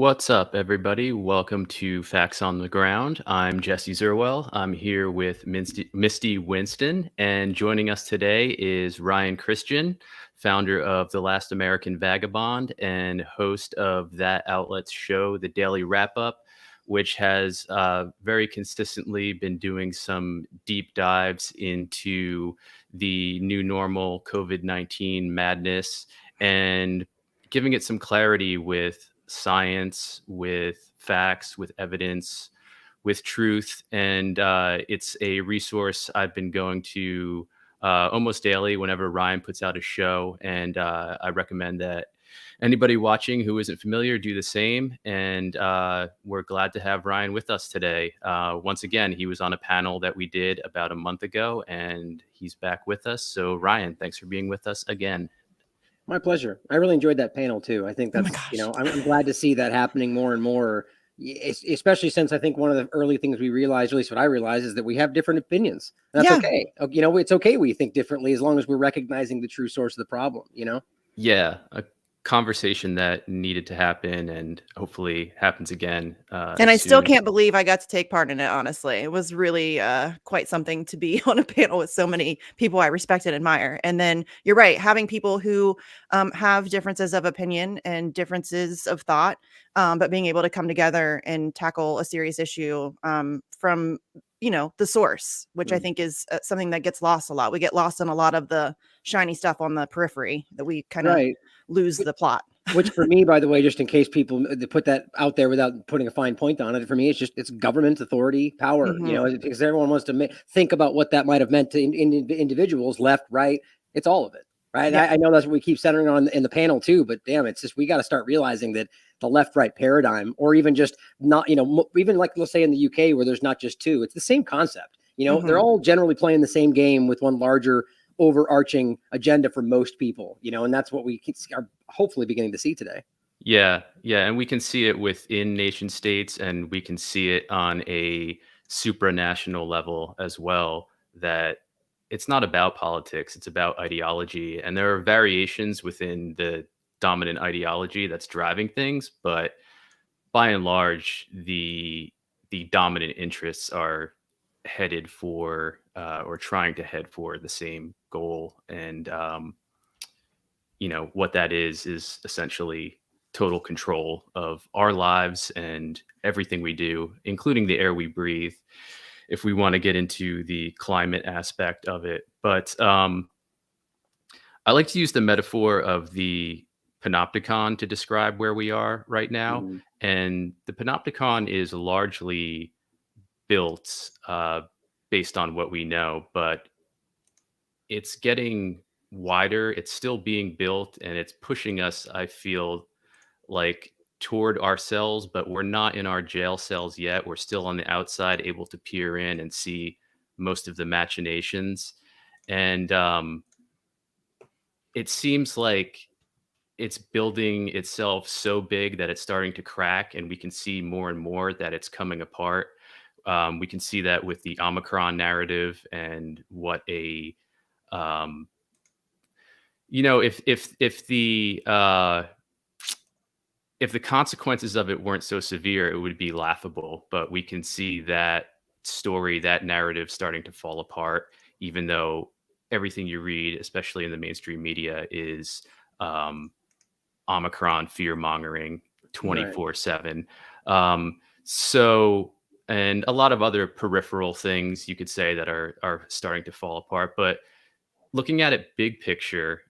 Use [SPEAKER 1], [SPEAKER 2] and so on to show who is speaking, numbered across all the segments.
[SPEAKER 1] What's up, everybody? Welcome to Facts on the Ground. I'm Jesse Zerwell. I'm here with Misty Winston, and joining us today is Ryan Cristián, founder of The Last American Vagabond and host of that outlet's show, The Daily Wrap Up, which has very consistently been doing some deep dives into the new normal COVID-19 madness and giving it some clarity with science, with facts, with evidence, with truth. And it's a resource I've been going to almost daily whenever Ryan puts out a show. And I recommend that anybody watching who isn't familiar do the same. And we're glad to have Ryan with us today. Once again, he was on a panel that we did about a month ago, and he's back with us. So Ryan, thanks for being with us again.
[SPEAKER 2] My pleasure. I really enjoyed that panel too. I think that's, I'm glad to see that happening more and more, especially since I think one of the early things we realized, at least what I realized, is that we have different opinions. That's okay. It's okay we think differently as long as we're recognizing the true source of the problem,
[SPEAKER 1] Yeah, a conversation that needed to happen and hopefully happens again.
[SPEAKER 3] And I still can't believe I got to take part in it, honestly. It was really quite something to be on a panel with so many people I respect and admire. And then you're right, having people who have differences of opinion and differences of thought, but being able to come together and tackle a serious issue from, the source, which I think is something that gets lost a lot. We get lost in a lot of the shiny stuff on the periphery that we kind of lose the plot.
[SPEAKER 2] Which for me, by the way, just in case people put that out there without putting a fine point on it, for me, it's government, authority, power, because everyone wants to think about what that might have meant to individuals, left, right. It's all of it. Right. Yeah. I know that's what we keep centering on in the panel too, but damn, it's just, we got to start realizing that the left right paradigm, or even just not, even like, let's say in the UK where there's not just two, it's the same concept. They're all generally playing the same game with one larger overarching agenda for most people, and that's what we are hopefully beginning to see today.
[SPEAKER 1] Yeah. And we can see it within nation states, and we can see it on a supranational level as well, that it's not about politics, it's about ideology. And there are variations within the dominant ideology that's driving things, but by and large, the dominant interests are headed for or trying to head for the same goal. And what that is essentially total control of our lives and everything we do, including the air we breathe, if we want to get into the climate aspect of it. But I like to use the metaphor of the panopticon to describe where we are right now. Mm-hmm. And the panopticon is largely built based on what we know, but it's getting wider. It's still being built, and it's pushing us, I feel like, toward ourselves, but we're not in our jail cells yet. We're still on the outside, able to peer in and see most of the machinations. And it seems like it's building itself so big that it's starting to crack, and we can see more and more that it's coming apart. We can see that with the Omicron narrative and what a if the consequences of it weren't so severe, it would be laughable. But we can see that story, that narrative starting to fall apart, even though everything you read, especially in the mainstream media, is Omicron fear-mongering 24/7. So, and a lot of other peripheral things you could say that are starting to fall apart. But looking at it big picture,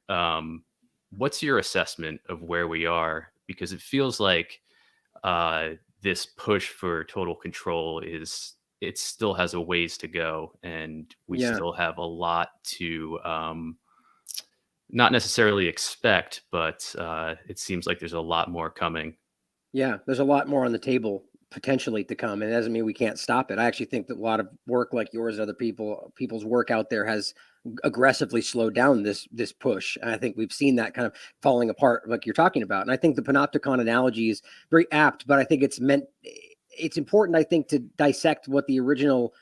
[SPEAKER 1] what's your assessment of where we are? Because it feels like this push for total control it still has a ways to go, and we still have a lot to not necessarily expect, but it seems like there's a lot more coming.
[SPEAKER 2] Yeah, there's a lot more on the table potentially to come, and it doesn't mean we can't stop it. I actually think that a lot of work like yours and other people's work out there has aggressively slowed down this push. And I think we've seen that kind of falling apart like you're talking about. And I think the panopticon analogy is very apt, but I think it's important, I think, to dissect what the original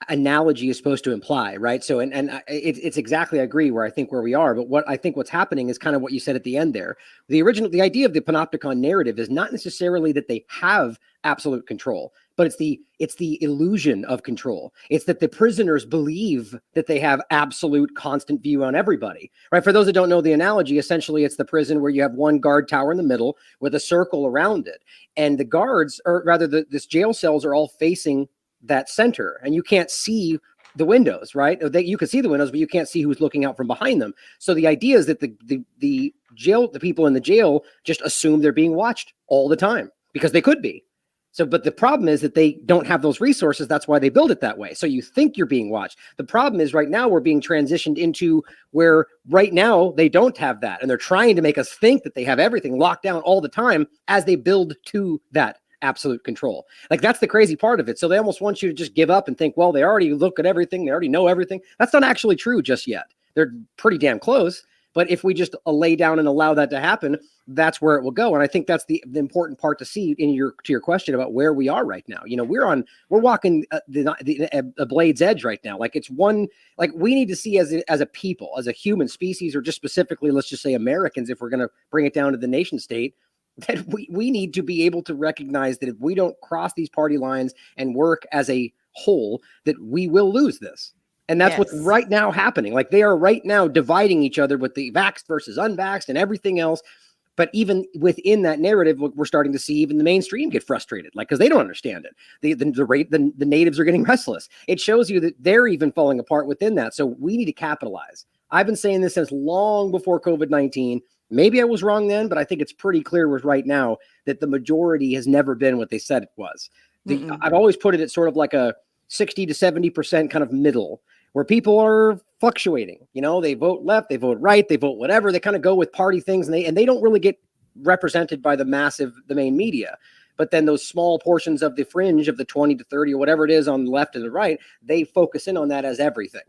[SPEAKER 2] analogy is supposed to imply, right? So, it's exactly, I agree where I think where we are, but what I think what's happening is kind of what you said at the end there. The idea of the panopticon narrative is not necessarily that they have absolute control, but it's the illusion of control. It's that the prisoners believe that they have absolute constant view on everybody, right? For those that don't know the analogy, essentially it's the prison where you have one guard tower in the middle with a circle around it. And the guards, or rather this jail cells, are all facing that center, and you can't see the windows, right? You can see the windows, but you can't see who's looking out from behind them. So the idea is that the people in the jail just assume they're being watched all the time because they could be. So, but the problem is that they don't have those resources. That's why they build it that way. So you think you're being watched. The problem is right now we're being transitioned into where right now they don't have that. And they're trying to make us think that they have everything locked down all the time as they build to that absolute control. Like, that's the crazy part of it. So they almost want you to just give up and think, well, they already look at everything. They already know everything. That's not actually true just yet. They're pretty damn close. But if we just lay down and allow that to happen, that's where it will go. And I think that's the important part to see to your question about where we are right now. You know, we're walking a blade's edge right now. Like, we need to see as a people, as a human species, or just specifically, let's just say Americans, if we're going to bring it down to the nation state, that we need to be able to recognize that if we don't cross these party lines and work as a whole, that we will lose this. And that's what's right now happening. Like, they are right now dividing each other with the vaxxed versus unvaxxed and everything else. But even within that narrative, we're starting to see even the mainstream get frustrated, like, because they don't understand it. The natives are getting restless. It shows you that they're even falling apart within that. So we need to capitalize. I've been saying this since long before COVID-19. Maybe I was wrong then, but I think it's pretty clear right now that the majority has never been what they said it was. I've always put it at sort of like a 60 to 70% kind of middle, where people are fluctuating. You know, they vote left, they vote right, they vote whatever. They kind of go with party things, and they don't really get represented by the main media. But then those small portions of the fringe of the 20 to 30 or whatever it is on the left and the right, they focus in on that as everything.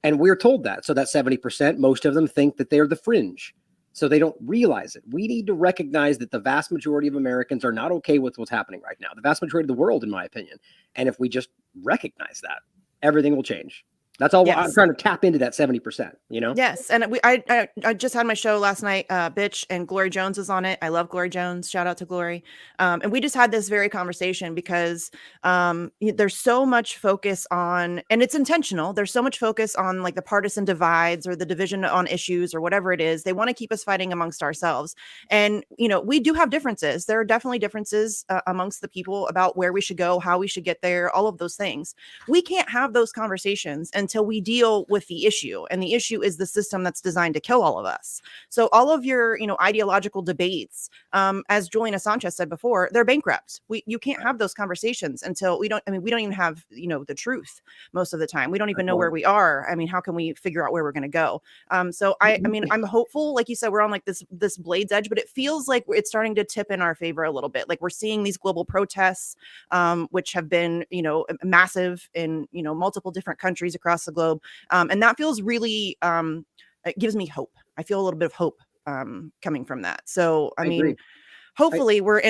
[SPEAKER 2] And we're told that. So that 70%, most of them think that they're the fringe. So they don't realize it. We need to recognize that the vast majority of Americans are not okay with what's happening right now. The vast majority of the world, in my opinion. And if we just recognize that, everything will change. That's all. I'm trying to tap into that 70%, you know?
[SPEAKER 3] Yes. And I just had my show last night, Bitch, and Glory Jones is on it. I love Glory Jones. Shout out to Glory. And we just had this very conversation because there's so much focus on, and it's intentional. There's so much focus on, like, the partisan divides or the division on issues or whatever it is. They want to keep us fighting amongst ourselves. And, you know, we do have differences. There are definitely differences amongst the people about where we should go, how we should get there, all of those things. We can't have those conversations until we deal with the issue. And the issue is the system that's designed to kill all of us. So all of your, you know, ideological debates, as Juliana Sanchez said before, they're bankrupt. You can't have those conversations until we don't even have, you know, the truth most of the time. We don't even know where we are. I mean, how can we figure out where we're going to go? So I mean, I'm hopeful, like you said, we're on like this blade's edge, but it feels like it's starting to tip in our favor a little bit. Like, we're seeing these global protests, which have been, you know, massive in, you know, multiple different countries across the globe. And that feels really, it gives me hope. I feel a little bit of hope coming from that. So, I mean,
[SPEAKER 2] agree.
[SPEAKER 3] Hopefully we're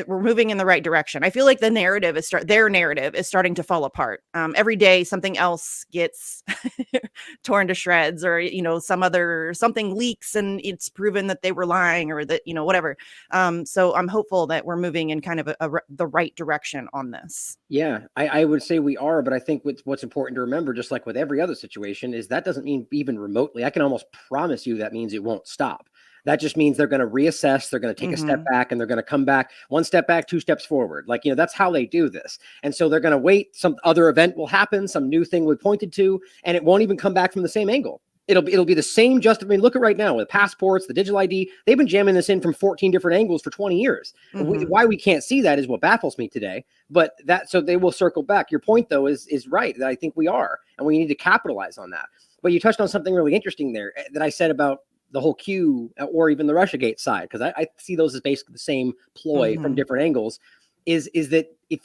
[SPEAKER 3] moving in the right direction. I feel like their narrative is starting to fall apart. Every day something else gets torn to shreds, or, you know, something leaks and it's proven that they were lying, or that, you know, whatever. So I'm hopeful that we're moving in kind of the right direction on this.
[SPEAKER 2] Yeah, I would say we are, but I think what's important to remember, just like with every other situation, is that doesn't mean even remotely. I can almost promise you that means it won't stop. That just means they're going to reassess, they're going to take a step back, and they're going to come back one step back, two steps forward. Like, you know, that's how they do this. And so they're going to wait. Some other event will happen, some new thing we pointed to, and it won't even come back from the same angle. It'll be the same. I mean, look at right now with passports, the digital ID. They've been jamming this in from 14 different angles for 20 years. Why we can't see that is what baffles me today. But so they will circle back. Your point, though, is right, that I think we are, and we need to capitalize on that. But you touched on something really interesting there that I said about the whole Q or even the Russiagate side, because I see those as basically the same ploy from different angles. Is that if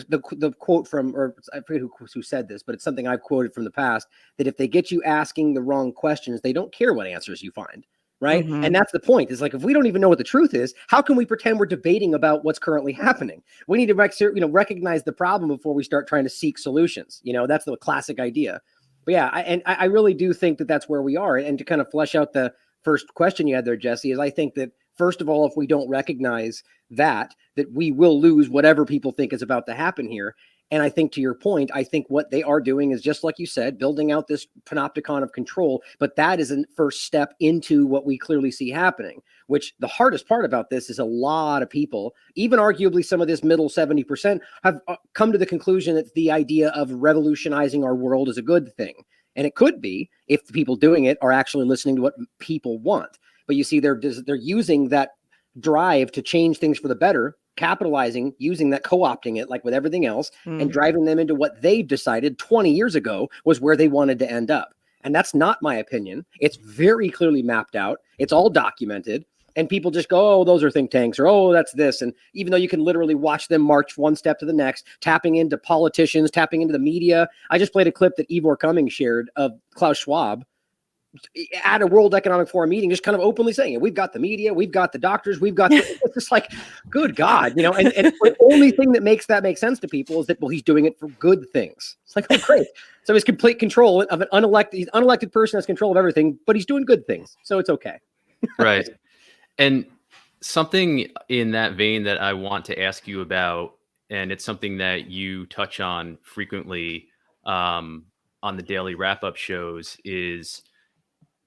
[SPEAKER 2] the quote from, or I forget who said this, but it's something I've quoted from the past, that if they get you asking the wrong questions, they don't care what answers you find. right?
[SPEAKER 3] Mhm.
[SPEAKER 2] And that's the point. It's like, if we don't even know what the truth is, how can we pretend we're debating about what's currently happening? We need to recognize the problem before we start trying to seek solutions. That's the classic idea. But yeah, I really do think that that's where we are. And to kind of flesh out the first question you had there, Jesse, is I think that, first of all, if we don't recognize that we will lose whatever people think is about to happen here. And I think, to your point, I think what they are doing is, just like you said, building out this panopticon of control. But that is a first step into what we clearly see happening, which the hardest part about this is a lot of people, even arguably some of this middle 70%, have come to the conclusion that the idea of revolutionizing our world is a good thing. And it could be if the people doing it are actually listening to what people want. But you see, they're using that drive to change things for the better, capitalizing, using that, co-opting it, like with everything else, and driving them into what they decided 20 years ago was where they wanted to end up. And that's not my opinion. It's very clearly mapped out. It's all documented. And people just go, oh, those are think tanks, or, oh, that's this. And even though you can literally watch them march one step to the next, tapping into politicians, tapping into the media. I just played a clip that Ivor Cummings shared of Klaus Schwab at a World Economic Forum meeting, just kind of openly saying it. We've got the media, we've got the doctors, we've got it's just like, good God, and the only thing that makes that make sense to people is that, well, he's doing it for good things. It's like, oh, great. So he's complete control of an unelected person has control of everything, but he's doing good things. So it's okay.
[SPEAKER 1] Right. And something in that vein that I want to ask you about, and it's something that you touch on frequently on the daily wrap-up shows, is,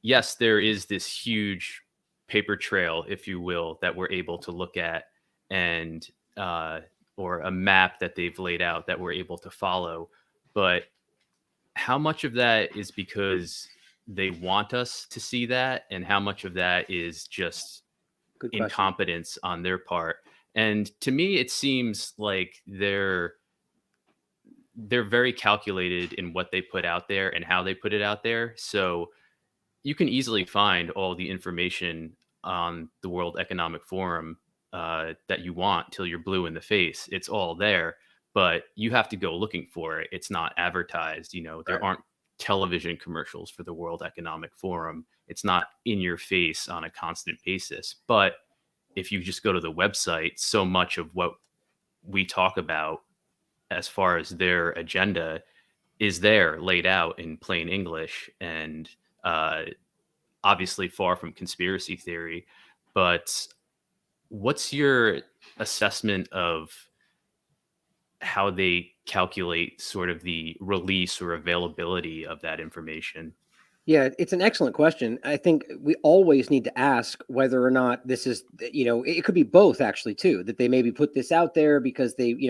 [SPEAKER 1] yes, there is this huge paper trail, if you will, that we're able to look at, and or a map that they've laid out that we're able to follow. But how much of that is because they want us to see that, and how much of that is just incompetence on their part? And to me, it seems like they're very calculated in what they put out there and how they put it out there. So you can easily find all the information on the World Economic Forum that you want till you're blue in the face. It's all there, but you have to go looking for it. It's not advertised. There aren't television commercials for the World Economic Forum. It's not in your face on a constant basis. But if you just go to the website, so much of what we talk about as far as their agenda is there, laid out in plain English, and obviously far from conspiracy theory. But what's your assessment of how they calculate sort of the release or availability of that information?
[SPEAKER 2] Yeah, it's an excellent question. I think we always need to ask whether or not this is, it could be both actually too, that they maybe put this out there because let's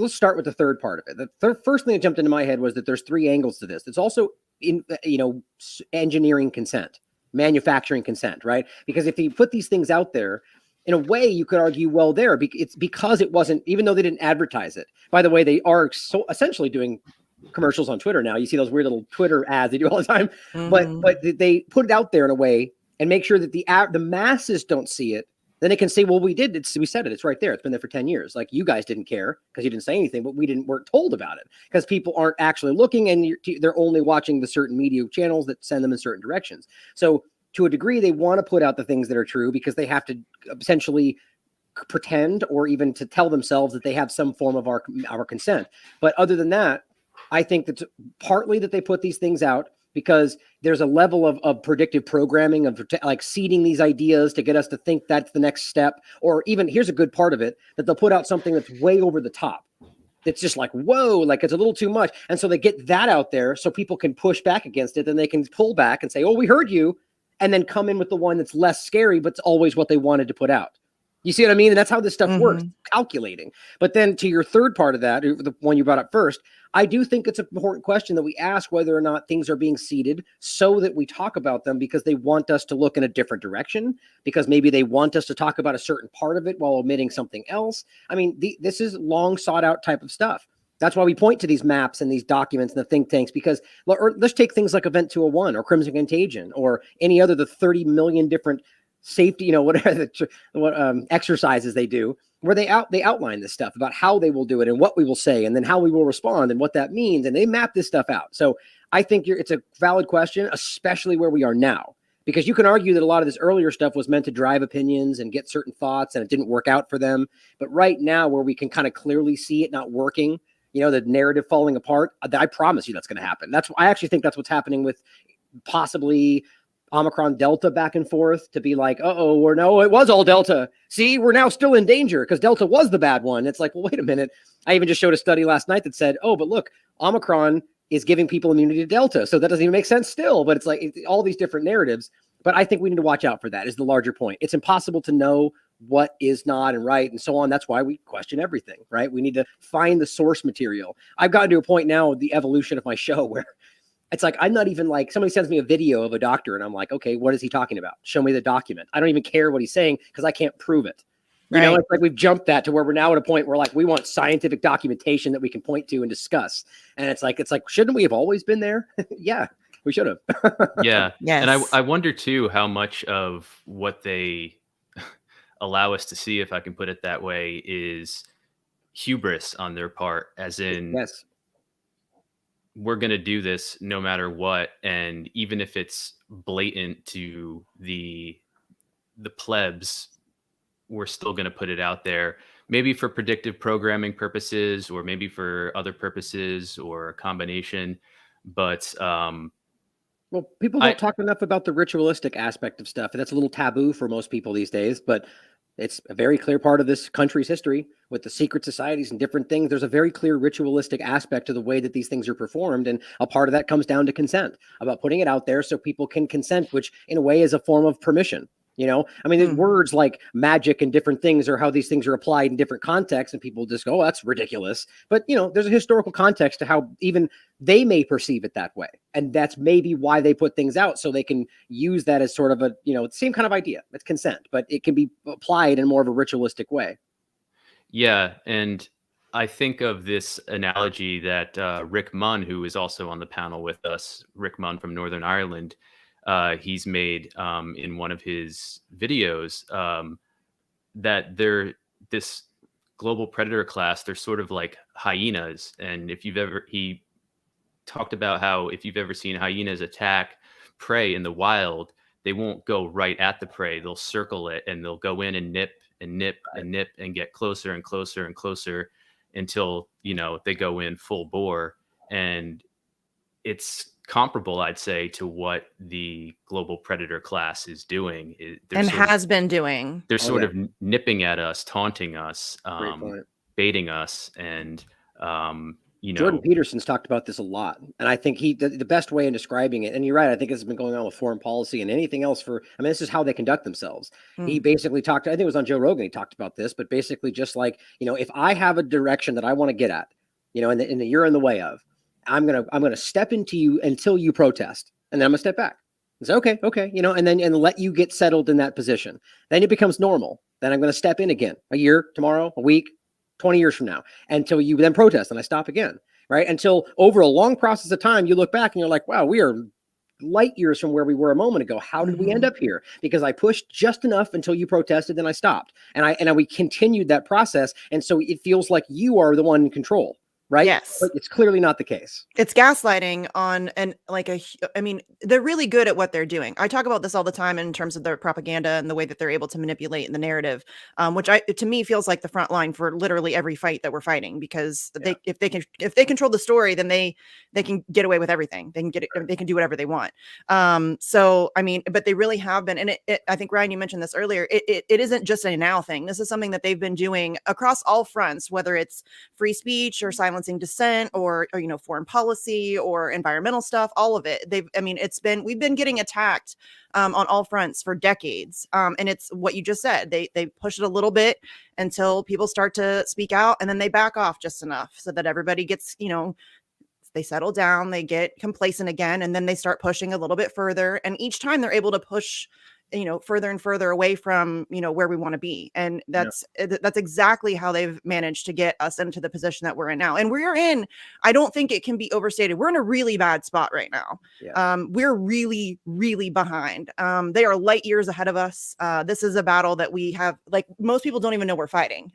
[SPEAKER 2] start with the third part of it. The first thing that jumped into my head was that there's three angles to this. It's also engineering consent, manufacturing consent, right? Because if you put these things out there, in a way, you could argue, well, it's because it wasn't, even though they didn't advertise it. By the way, they are so essentially doing commercials on Twitter now. You see those weird little Twitter ads they do all the time, but they put it out there in a way and make sure that the masses don't see it. Then they can say, well, we said it. It's right there. It's been there for 10 years. Like, you guys didn't care because you didn't say anything, but weren't told about it because people aren't actually looking, and they're only watching the certain media channels that send them in certain directions. So to a degree, they want to put out the things that are true because they have to essentially pretend, or even to tell themselves that they have some form of our consent. But other than that, I think that's partly that they put these things out because there's a level of predictive programming, of like seeding these ideas to get us to think that's the next step. Or even, here's a good part of it, that they'll put out something that's way over the top. It's just like, whoa, like it's a little too much. And so they get that out there so people can push back against it. Then they can pull back and say, oh, we heard you. And then come in with the one that's less scary, but it's always what they wanted to put out. You see what I mean? And that's how this stuff works, calculating. But then to your third part of that, the one you brought up first, I do think it's an important question that we ask whether or not things are being seeded so that we talk about them because they want us to look in a different direction, because maybe they want us to talk about a certain part of it while omitting something else. I mean, this is long sought out type of stuff. That's why we point to these maps and these documents and the think tanks, because let's take things like Event 201 or Crimson Contagion or any other, the 30 million different safety, whatever exercises they do, where they outline this stuff about how they will do it and what we will say and then how we will respond and what that means. And they map this stuff out. So I think it's a valid question, especially where we are now. Because you can argue that a lot of this earlier stuff was meant to drive opinions and get certain thoughts, and it didn't work out for them. But right now, where we can kind of clearly see it not working, the narrative falling apart, I promise you that's going to happen. I actually think that's what's happening with possibly Omicron Delta back and forth, to be like, it was all Delta. See, we're now still in danger because Delta was the bad one. It's like, well, wait a minute. I even just showed a study last night that said, but look, Omicron is giving people immunity to Delta. So that doesn't even make sense still, but it's like all these different narratives. But I think we need to watch out for that is the larger point. It's impossible to know what is not and right and so on. That's why we question everything, right? We need to find the source material. I've gotten to a point now, the evolution of my show, where it's like, I'm not even like, somebody sends me a video of a doctor and I'm like, okay, what is he talking about? Show me the document. I don't even care what he's saying because I can't prove it. It's like we've jumped that to where we're now at a point where like we want scientific documentation that we can point to and discuss. And it's like, shouldn't we have always been there? Yeah, we should have.
[SPEAKER 1] Yeah.
[SPEAKER 3] Yes.
[SPEAKER 1] And I wonder too how much of what they allow us to see, if I can put it that way, is hubris on their part, as in,
[SPEAKER 2] yes,
[SPEAKER 1] we're going to do this no matter what. And even if it's blatant to the plebs, we're still going to put it out there, maybe for predictive programming purposes, or maybe for other purposes, or a combination. But
[SPEAKER 2] well, people don't talk enough about the ritualistic aspect of stuff. And that's a little taboo for most people these days, but it's a very clear part of this country's history with the secret societies and different things. There's a very clear ritualistic aspect to the way that these things are performed. And a part of that comes down to consent, about putting it out there so people can consent, which in a way is a form of permission. There's words like magic and different things, or how these things are applied in different contexts, and people just go, that's ridiculous. But, there's a historical context to how even they may perceive it that way. And that's maybe why they put things out, so they can use that as sort of a, same kind of idea. It's consent, but it can be applied in more of a ritualistic way.
[SPEAKER 1] Yeah. And I think of this analogy that Rick Munn, who is also on the panel with us, Rick Munn from Northern Ireland, he's made in one of his videos, that they're this global predator class. They're sort of like hyenas. And he talked about how if you've ever seen hyenas attack prey in the wild, they won't go right at the prey. They'll circle it and they'll go in and nip and nip and nip and get closer and closer and closer until, they go in full bore. And it's comparable, I'd say, to what the global predator class is doing.
[SPEAKER 3] And has been doing.
[SPEAKER 1] They're sort of nipping at us, taunting us, baiting us. And,
[SPEAKER 2] Jordan Peterson's talked about this a lot. And I think the best way in describing it, and you're right, I think this has been going on with foreign policy and anything else this is how they conduct themselves. He basically talked, I think it was on Joe Rogan, he talked about this, but basically just like, if I have a direction that I want to get at, and that you're in the way of, I'm gonna step into you until you protest, and then I'm gonna step back and say, okay, and let you get settled in that position. Then it becomes normal. Then I'm gonna step in again, a year, tomorrow, a week, 20 years from now, until you then protest, and I stop again, right? Until over a long process of time, you look back and you're like, wow, we are light years from where we were a moment ago. How did we end up here? Because I pushed just enough until you protested, then I stopped, and we continued that process, and so it feels like you are the one in control. Right?
[SPEAKER 3] Yes.
[SPEAKER 2] But it's clearly not the case.
[SPEAKER 3] It's gaslighting on, and they're really good at what they're doing. I talk about this all the time in terms of their propaganda and the way that they're able to manipulate in the narrative, which to me feels like the front line for literally every fight that we're fighting, because if they control the story, then they can get away with everything. They can do whatever they want. But they really have been, and I think, Ryan, you mentioned this earlier. It isn't just a now thing. This is something that they've been doing across all fronts, whether it's free speech or silencing dissent or foreign policy or environmental stuff, all of it. We've been getting attacked on all fronts for decades. And it's what you just said. They push it a little bit until people start to speak out, and then they back off just enough so that everybody gets, they settle down, they get complacent again, and then they start pushing a little bit further. And each time they're able to push further and further away from, where we want to be. And that's exactly how they've managed to get us into the position that we're in now. And I don't think it can be overstated. We're in a really bad spot right now. Yeah. We're really, really behind. They are light years ahead of us. This is a battle that we have, like, most people don't even know we're fighting.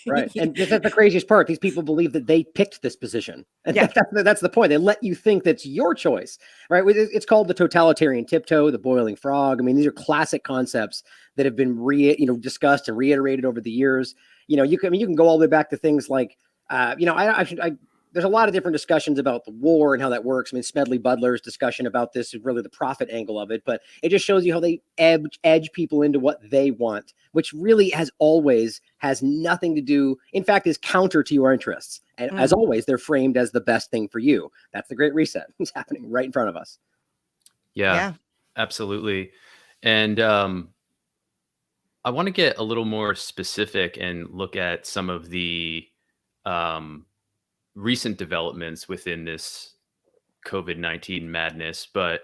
[SPEAKER 2] Right. And that's the craziest part. These people believe that they picked this position. And that's the point. They let you think that's your choice, right? It's called the totalitarian tiptoe, the boiling frog. I mean, these are classic concepts that have been discussed and reiterated over the years. You can go all the way back to things like, there's a lot of different discussions about the war and how that works. I mean, Smedley Butler's discussion about this is really the profit angle of it, but it just shows you how they edge people into what they want, which really has nothing to do, in fact, is counter to your interests. And as always, they're framed as the best thing for you. That's the Great Reset. It's happening right in front of us.
[SPEAKER 1] Yeah. Absolutely. And I want to get a little more specific and look at some of the recent developments within this COVID-19 madness. But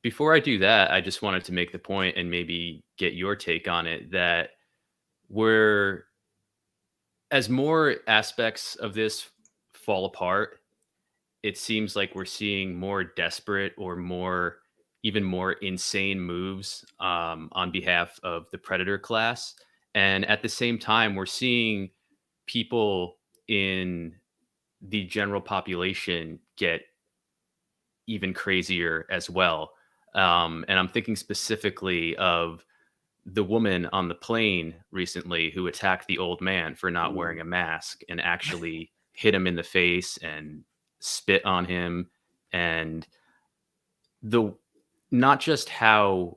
[SPEAKER 1] before I do that, I just wanted to make the point and maybe get your take on it that as more aspects of this fall apart, it seems like we're seeing more desperate or even more insane moves on behalf of the predator class. And at the same time, we're seeing people in the general population get even crazier as well. And I'm thinking specifically of the woman on the plane recently who attacked the old man for not wearing a mask and actually hit him in the face and spit on him. And not just how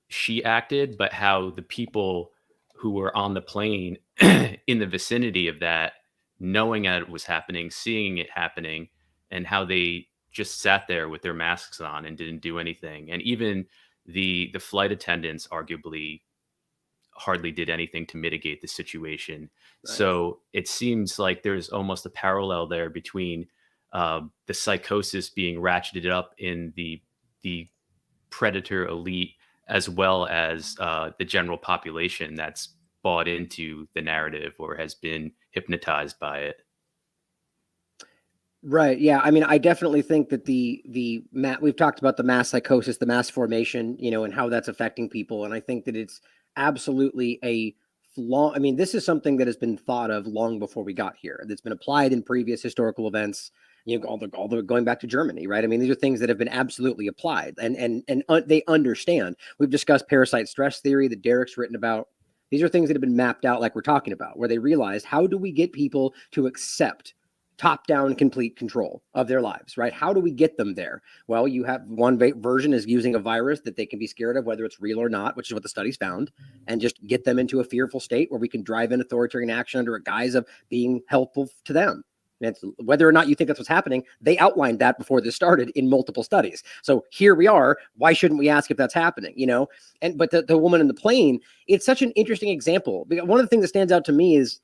[SPEAKER 1] she acted, but how the people who were on the plane in the vicinity of that, knowing that it was happening, seeing it happening, and how they just sat there with their masks on and didn't do anything. And even the flight attendants arguably hardly did anything to mitigate the situation. Right. So it seems like there's almost a parallel there between the psychosis being ratcheted up in the predator elite, as well as the general population that's bought into the narrative or has been hypnotized by it.
[SPEAKER 2] Right. Yeah. I mean, I definitely think that we've talked about the mass psychosis, the mass formation, and how that's affecting people. And I think that it's absolutely a flaw. I mean, this is something that has been thought of long before we got here. That's been applied in previous historical events. All the going back to Germany, right? I mean, these are things that have been absolutely applied, and they understand. We've discussed parasite stress theory that Derek's written about. These are things that have been mapped out, like we're talking about, where they realized, how do we get people to accept top-down complete control of their lives, right? How do we get them there? Well, you have one version is using a virus that they can be scared of, whether it's real or not, which is what the studies found, and just get them into a fearful state where we can drive in authoritarian action under a guise of being helpful to them. And whether or not you think that's what's happening, they outlined that before this started in multiple studies. So here we are. Why shouldn't we ask if that's happening? But the woman in the plane, it's such an interesting example. Because one of the things that stands out to me is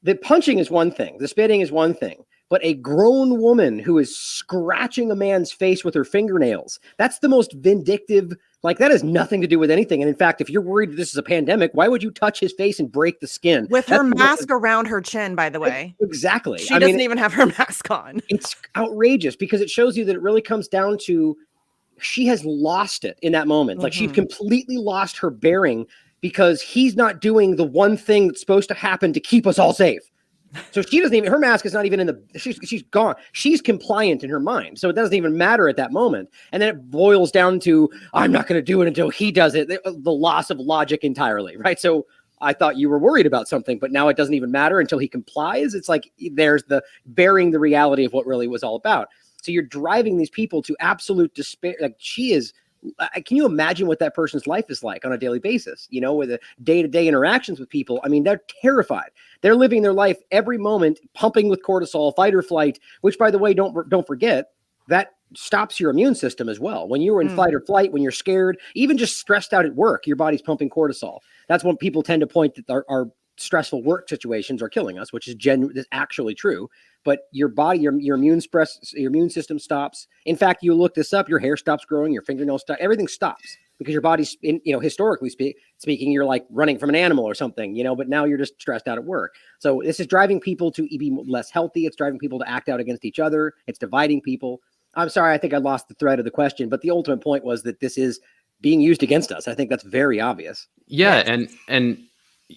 [SPEAKER 2] the punching is one thing, the spitting is one thing, but a grown woman who is scratching a man's face with her fingernails, that's the most vindictive. Like, that has nothing to do with anything. And in fact, if you're worried that this is a pandemic, why would you touch his face and break the skin?
[SPEAKER 3] With her mask around her chin, by the way.
[SPEAKER 2] Exactly.
[SPEAKER 3] She doesn't even have her mask on.
[SPEAKER 2] It's outrageous because it shows you that it really comes down to, she has lost it in that moment. Like, she's completely lost her bearing because he's not doing the one thing that's supposed to happen to keep us all safe. So she doesn't even, her mask is not even she's gone. She's compliant in her mind. So it doesn't even matter at that moment. And then it boils down to, I'm not going to do it until he does it. The loss of logic entirely, right? So I thought you were worried about something, but now it doesn't even matter until he complies. It's like there's the bearing the reality of what really was all about. So you're driving these people to absolute despair. Like, she is, can you imagine what that person's life is like on a daily basis, with the day-to-day interactions with people? I mean, they're terrified. They're living their life every moment, pumping with cortisol, fight or flight, which, by the way, don't forget, that stops your immune system as well. When you're in fight or flight, when you're scared, even just stressed out at work, your body's pumping cortisol. That's when people tend to point that our stressful work situations are killing us, which is actually true. But your body, your immune system stops. In fact, you look this up, your hair stops growing, your fingernails stop, everything stops because your body's, historically speaking, you're like running from an animal or something, but now you're just stressed out at work. So this is driving people to be less healthy. It's driving people to act out against each other. It's dividing people. I'm sorry, I think I lost the thread of the question, but the ultimate point was that this is being used against us. I think that's very obvious.
[SPEAKER 1] Yeah. And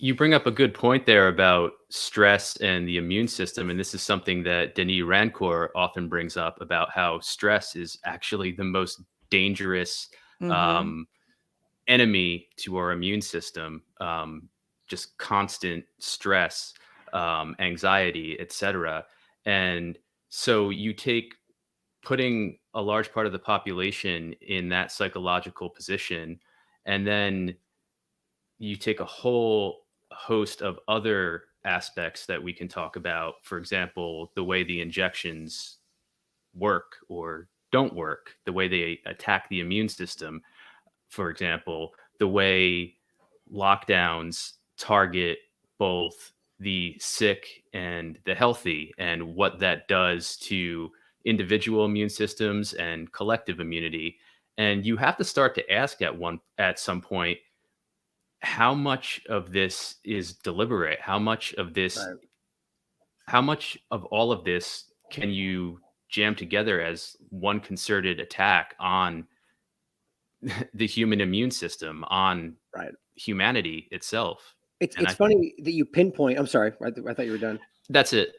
[SPEAKER 1] You bring up a good point there about stress and the immune system. And this is something that Denis Rancourt often brings up about how stress is actually the most dangerous
[SPEAKER 3] Mm-hmm.
[SPEAKER 1] um, enemy to our immune system. Just constant stress, anxiety, etc. And so you take putting a large part of the population in that psychological position, and then you take a whole host of other aspects that we can talk about. For example, the way the injections work or don't work, the way they attack the immune system. For example, the way lockdowns target both the sick and the healthy, and what that does to individual immune systems and collective immunity. And you have to start to ask at some point, how much of this is deliberate?
[SPEAKER 2] Right.
[SPEAKER 1] How much of all of this can you jam together as one concerted attack on the human immune system, on
[SPEAKER 2] Right.
[SPEAKER 1] humanity itself? And
[SPEAKER 2] It's
[SPEAKER 1] I
[SPEAKER 2] funny that you pinpoint. I'm sorry. I thought you were done.
[SPEAKER 1] That's it.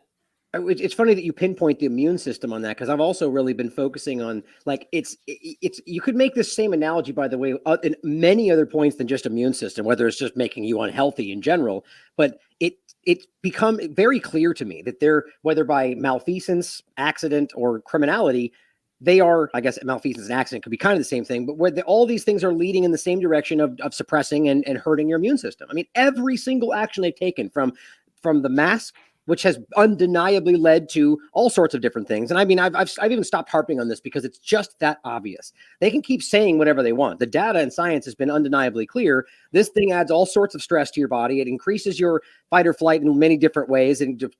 [SPEAKER 2] It's funny that you pinpoint the immune system on that, because I've also really been focusing on, like, it's you could make this same analogy, by the way, in many other points than just immune system, whether it's just making you unhealthy in general. But it's become very clear to me that they're, whether by malfeasance, accident, or criminality, they are, I guess malfeasance and accident could be kind of the same thing, but all these things are leading in the same direction of suppressing and hurting your immune system. I mean, every single action they've taken, from the mask, which has undeniably led to all sorts of different things. And I mean, I've even stopped harping on this because it's just that obvious. They can keep saying whatever they want. The data and science has been undeniably clear. This thing adds all sorts of stress to your body. It increases your fight or flight in many different ways, and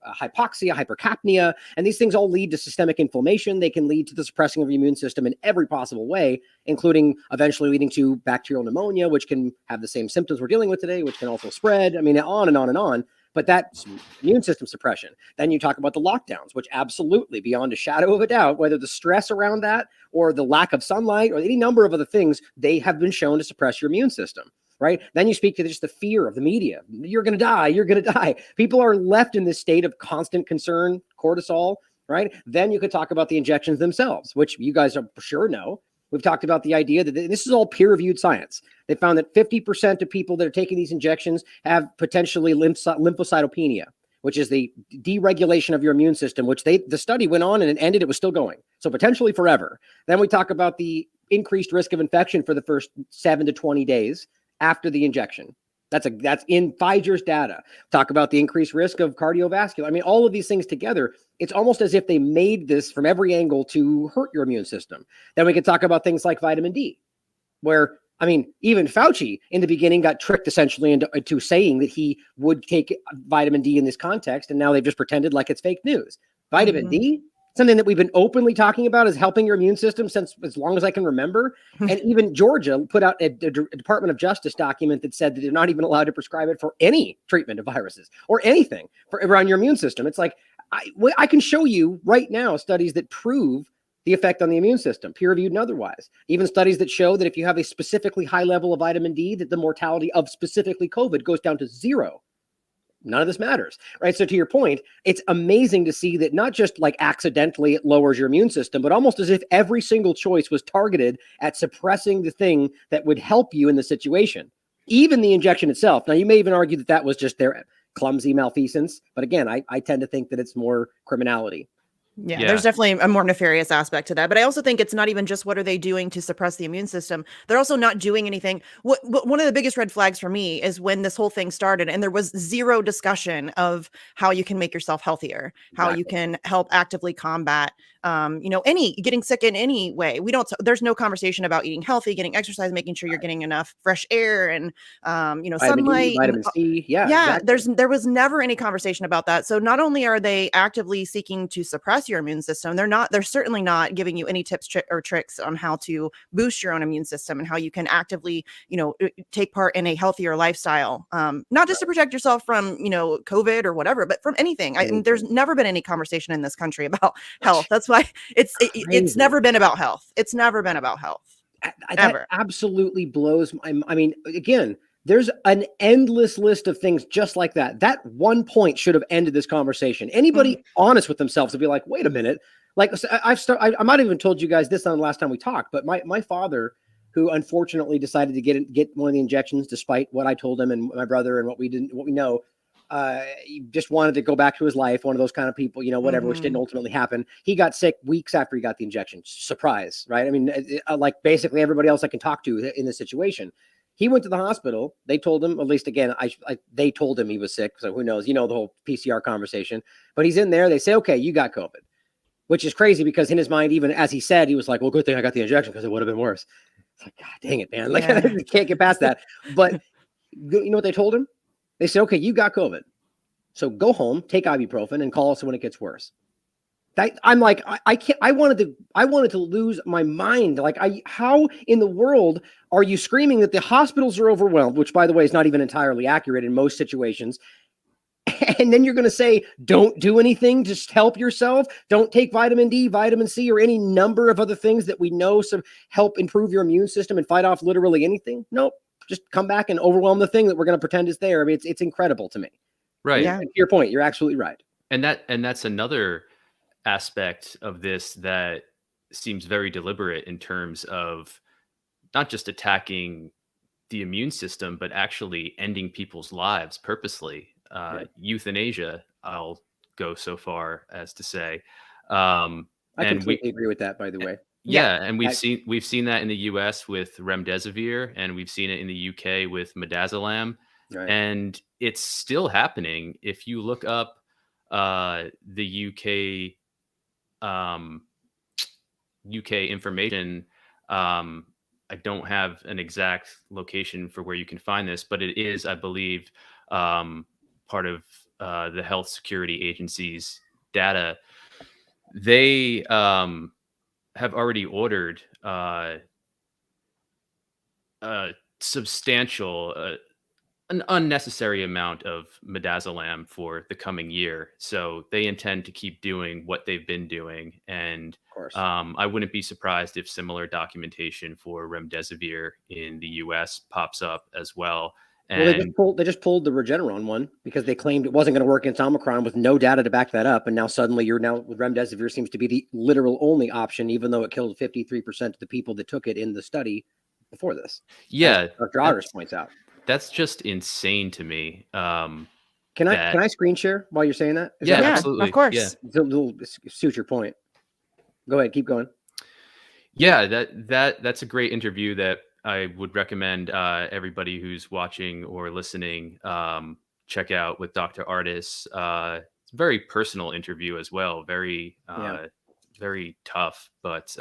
[SPEAKER 2] hypoxia, hypercapnia, and these things all lead to systemic inflammation. They can lead to the suppressing of your immune system in every possible way, including eventually leading to bacterial pneumonia, which can have the same symptoms we're dealing with today, which can also spread. I mean, on and on and on. But that's immune system suppression. Then you talk about the lockdowns, which absolutely, beyond a shadow of a doubt, whether the stress around that or the lack of sunlight or any number of other things, they have been shown to suppress your immune system. Right. Then you speak to just the fear of the media. You're going to die. You're going to die. People are left in this state of constant concern, cortisol. Right. Then you could talk about the injections themselves, which you guys are sure know. We've talked about the idea that this is all peer-reviewed science. They found that 50% of people that are taking these injections have potentially lymphocytopenia, which is the deregulation of your immune system, which the study went on and it ended. It was still going. So potentially forever. Then we talk about the increased risk of infection for the first 7 to 20 days after the injection. That's in Pfizer's data. Talk about the increased risk of cardiovascular. I mean, all of these things together, it's almost as if they made this from every angle to hurt your immune system. Then we can talk about things like vitamin D, where, I mean, even Fauci in the beginning got tricked essentially into saying that he would take vitamin D in this context, and now they've just pretended like it's fake news. Vitamin D, something that we've been openly talking about as helping your immune system since as long as I can remember. And even Georgia put out a Department of Justice document that said that they're not even allowed to prescribe it for any treatment of viruses or anything for around your immune system. It's like, I can show you right now studies that prove the effect on the immune system, peer-reviewed and otherwise. Even studies that show that if you have a specifically high level of vitamin D, that the mortality of specifically COVID goes down to 0. None of this matters, right? So to your point, it's amazing to see that not just like accidentally it lowers your immune system, but almost as if every single choice was targeted at suppressing the thing that would help you in the situation, even the injection itself. Now, you may even argue that that was just their clumsy malfeasance, but again, I tend to think that it's more criminality.
[SPEAKER 3] Yeah, there's definitely a more nefarious aspect to that. But I also think it's not even just what are they doing to suppress the immune system. They're also not doing anything. One of the biggest red flags for me is when this whole thing started and there was zero discussion of how you can make yourself healthier, how you can help actively combat, any getting sick in any way. There's no conversation about eating healthy, getting exercise, making sure you're getting enough fresh air and, sunlight.
[SPEAKER 2] Vitamin C. Yeah,
[SPEAKER 3] exactly. There was never any conversation about that. So not only are they actively seeking to suppress your immune system, they're certainly not giving you any tips or tricks on how to boost your own immune system and how you can actively, take part in a healthier lifestyle. Not just to protect yourself from, COVID or whatever, but from anything. There's never been any conversation in this country about health. That's why it's never been about health. It's never been about health.
[SPEAKER 2] That absolutely blows. I mean, again, There's an endless list of things just like that. That one point should have ended this conversation. Anybody honest with themselves would be like, wait a minute. Like I might have even told you guys this on the last time we talked, but my father, who unfortunately decided to get one of the injections, despite what I told him and my brother and what we know, he just wanted to go back to his life. One of those kind of people, whatever, which didn't ultimately happen. He got sick weeks after he got the injection. Surprise, right? I mean, like basically everybody else I can talk to in this situation. He went to the hospital. They told him, at least again, they told him he was sick. So who knows? The whole PCR conversation. But he's in there. They say, okay, you got COVID, which is crazy because in his mind, even as he said, he was like, well, good thing I got the injection because it would have been worse. It's like, God dang it, man. Like, I can't get past that. But you know what they told him? They said, okay, you got COVID. So go home, take ibuprofen, and call us when it gets worse. I'm like, I can't. I wanted to lose my mind. Like, how in the world are you screaming that the hospitals are overwhelmed? Which, by the way, is not even entirely accurate in most situations. And then you're going to say, don't do anything, just help yourself. Don't take vitamin D, vitamin C, or any number of other things that we know help improve your immune system and fight off literally anything. Nope. Just come back and overwhelm the thing that we're going to pretend is there. I mean, it's incredible to me.
[SPEAKER 1] Right.
[SPEAKER 2] Yeah. To your point, you're absolutely right.
[SPEAKER 1] And that's another aspect of this that seems very deliberate in terms of not just attacking the immune system, but actually ending people's lives purposely. Euthanasia, I'll go so far as to say.
[SPEAKER 2] I completely agree with that, by the way.
[SPEAKER 1] Yeah, and we've seen that in the US with remdesivir, and we've seen it in the UK with midazolam. Right. And it's still happening. If you look up the UK information, I don't have an exact location for where you can find this, but it is, I believe, part of the Health Security Agency's data. They have already ordered substantial, an unnecessary amount of midazolam for the coming year. So they intend to keep doing what they've been doing. And I wouldn't be surprised if similar documentation for remdesivir in the US pops up as well. And
[SPEAKER 2] they just pulled the Regeneron one because they claimed it wasn't going to work against Omicron with no data to back that up. And now suddenly with remdesivir seems to be the literal only option, even though it killed 53% of the people that took it in the study before this.
[SPEAKER 1] Yeah.
[SPEAKER 2] Dr. Otters points out.
[SPEAKER 1] That's just insane to me.
[SPEAKER 2] Can I screen share while you're saying that?
[SPEAKER 1] Yeah, absolutely.
[SPEAKER 3] Of course.
[SPEAKER 2] Yeah. It'll suit your point. Go ahead, keep going.
[SPEAKER 1] Yeah, that's a great interview that I would recommend everybody who's watching or listening check out with Dr. Artis. It's a very personal interview as well. Very very tough, but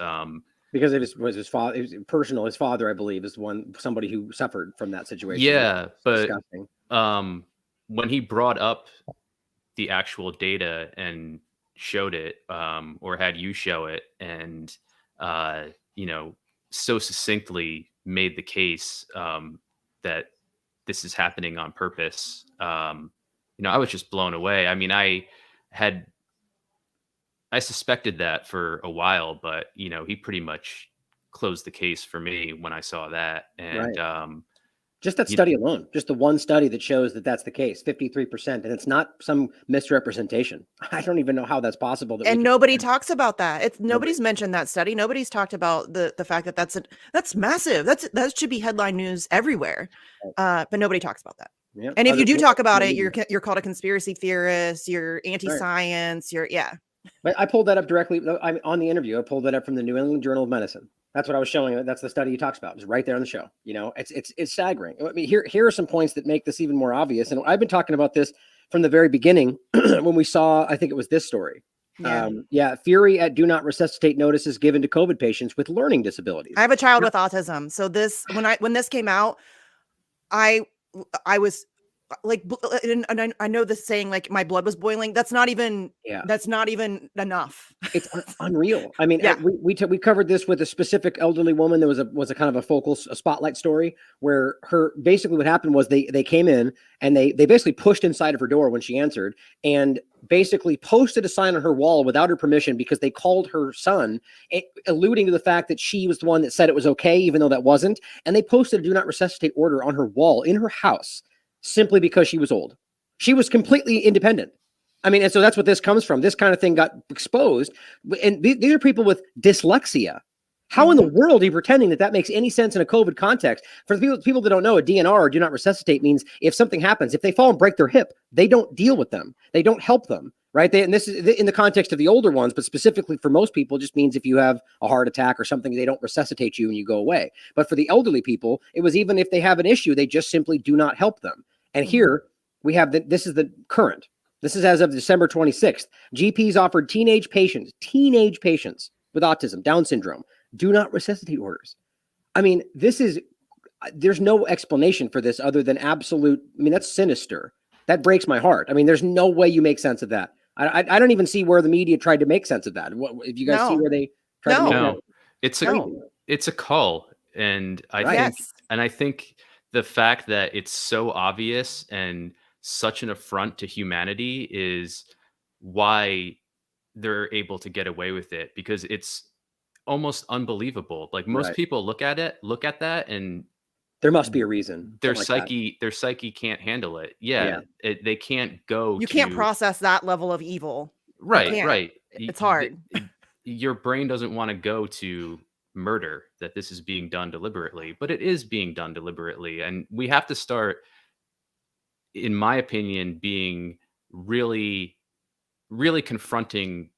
[SPEAKER 2] because it was his father. It was personal. His father, I believe, is somebody who suffered from that situation.
[SPEAKER 1] Yeah, but when he brought up the actual data and showed it, or had you show it, and so succinctly made the case that this is happening on purpose. I was just blown away. I mean, I suspected that for a while, but he pretty much closed the case for me when I saw that. And
[SPEAKER 2] just that study alone, just the one study that shows that that's the case, 53%, and it's not some misrepresentation. I don't even know how that's possible.
[SPEAKER 3] And nobody talks about that. Nobody's mentioned that study. Nobody's talked about the fact that that's massive. That should be headline news everywhere. But nobody talks about that. Yeah. And if you do talk about it, you're called a conspiracy theorist. You're anti-science.
[SPEAKER 2] I pulled that up directly on the interview. I pulled that up from the New England Journal of Medicine. That's what I was showing. That's the study he talks about. It's right there on the show. It's staggering. I mean, here are some points that make this even more obvious. And I've been talking about this from the very beginning when we saw, I think it was this story. Fury at do not resuscitate notices given to COVID patients with learning disabilities.
[SPEAKER 3] I have a child with autism. So when this came out, I like, and I know this saying, like, my blood was boiling. That's not even enough.
[SPEAKER 2] It's unreal. I mean,
[SPEAKER 3] Yeah.
[SPEAKER 2] we covered this with a specific elderly woman. There was a kind of a spotlight story where basically what happened was they came in and they basically pushed inside of her door when she answered, and basically posted a sign on her wall without her permission because they called her son, alluding to the fact that she was the one that said it was okay, even though that wasn't. And they posted a do not resuscitate order on her wall in her house simply because she was old. She was completely independent. I mean, and so that's what this comes from. This kind of thing got exposed. And these are people with dyslexia. How in the world are you pretending that makes any sense in a COVID context? For the people that don't know, a DNR, or do not resuscitate, means if something happens, if they fall and break their hip, they don't deal with them. They don't help them, right? And this is in the context of the older ones, but specifically for most people, it just means if you have a heart attack or something, they don't resuscitate you and you go away. But for the elderly people, it was even if they have an issue, they just simply do not help them. And here we have this is the current. This is as of December 26th. GPs offered teenage patients with autism, Down syndrome, do not resuscitate orders. I mean, there's no explanation for this other than absolute. I mean, that's sinister. That breaks my heart. I mean, there's no way you make sense of that. I don't even see where the media tried to make sense of that. If you guys see where they tried to make
[SPEAKER 1] it's a call. And I think the fact that it's so obvious and such an affront to humanity is why they're able to get away with it, because it's almost unbelievable. Like most people look at that and
[SPEAKER 2] there must be a reason.
[SPEAKER 1] Their psyche can't handle it. They can't go.
[SPEAKER 3] You can't process that level of evil.
[SPEAKER 1] Right.
[SPEAKER 3] It's hard.
[SPEAKER 1] Your brain doesn't want to go to murder, that this is being done deliberately, but it is being done deliberately. And we have to start, in my opinion, being really, really confronting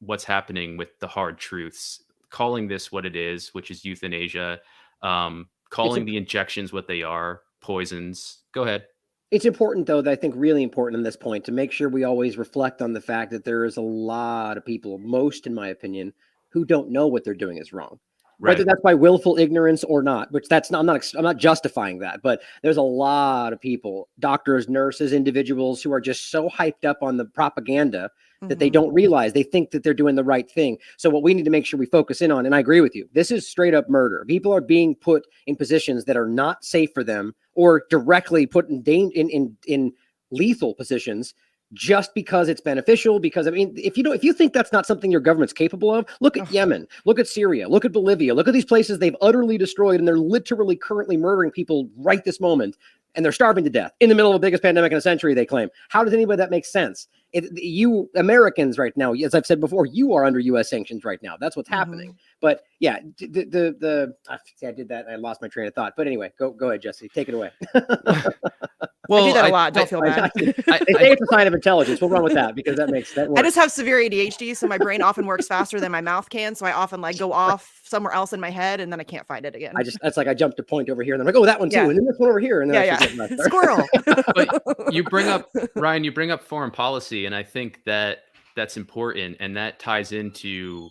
[SPEAKER 1] what's happening with the hard truths, calling this what it is, which is euthanasia, calling the injections what they are, poisons. Go ahead.
[SPEAKER 2] It's important, though, that I think really important on this point, to make sure we always reflect on the fact that there is a lot of people, most in my opinion, who don't know what they're doing is wrong. Right. Whether that's by willful ignorance or not, which I'm not justifying that, but there's a lot of people, doctors, nurses, individuals who are just so hyped up on the propaganda that they don't realize, they think that they're doing the right thing. So what we need to make sure we focus in on, and I agree with you, this is straight up murder. People are being put in positions that are not safe for them, or directly put in lethal positions, just because it's beneficial. Because I mean, if you think that's not something your government's capable of, look at Yemen, look at Syria, look at Bolivia, look at these places they've utterly destroyed, and they're literally currently murdering people right this moment, and they're starving to death in the middle of the biggest pandemic in a century, they claim. How does anybody that make sense? You Americans right now, as I've said before, you are under U.S. sanctions right now. That's what's happening. But yeah, I did that and I lost my train of thought. But anyway, go ahead, Jesse. Take it away.
[SPEAKER 3] Well, I do that a lot. Don't feel bad.
[SPEAKER 2] They say it's a sign of intelligence. We'll run with that because that works.
[SPEAKER 3] I just have severe ADHD, so my brain often works faster than my mouth can. So I often go off somewhere else in my head, and then I can't find it again.
[SPEAKER 2] That's like I jumped a point over here, and I'm like, oh, that one too, and then this one over here, and then
[SPEAKER 3] squirrel.
[SPEAKER 1] But you bring up, Ryan, you bring up foreign policy, and I think that's important, and that ties into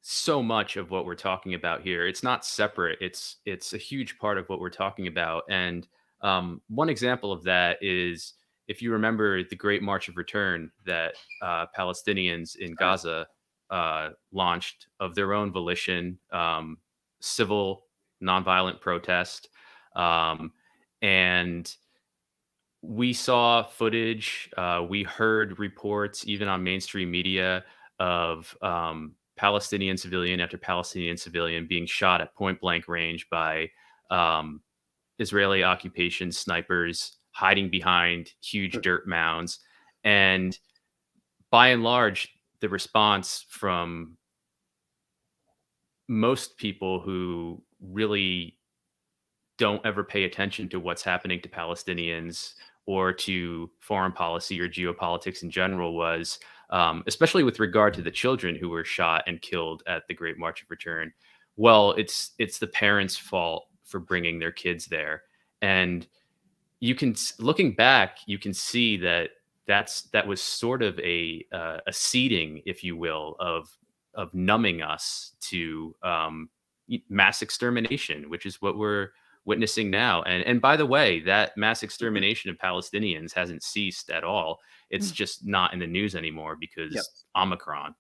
[SPEAKER 1] so much of what we're talking about here. It's not separate. It's a huge part of what we're talking about. And one example of that is, if you remember the Great March of Return that Palestinians in Gaza launched of their own volition, civil, nonviolent protest. And we saw footage, we heard reports, even on mainstream media, of Palestinian civilian after Palestinian civilian being shot at point blank range by Israeli occupation snipers hiding behind huge dirt mounds. And by and large, the response from most people who really don't ever pay attention to what's happening to Palestinians or to foreign policy or geopolitics in general was, especially with regard to the children who were shot and killed at the Great March of Return, well, it's the parents' fault for bringing their kids there. And you can, looking back, you can see that was sort of a seeding, if you will, of numbing us to mass extermination, which is what we're witnessing now. And by the way, that mass extermination of Palestinians hasn't ceased at all. It's just not in the news anymore because Omicron.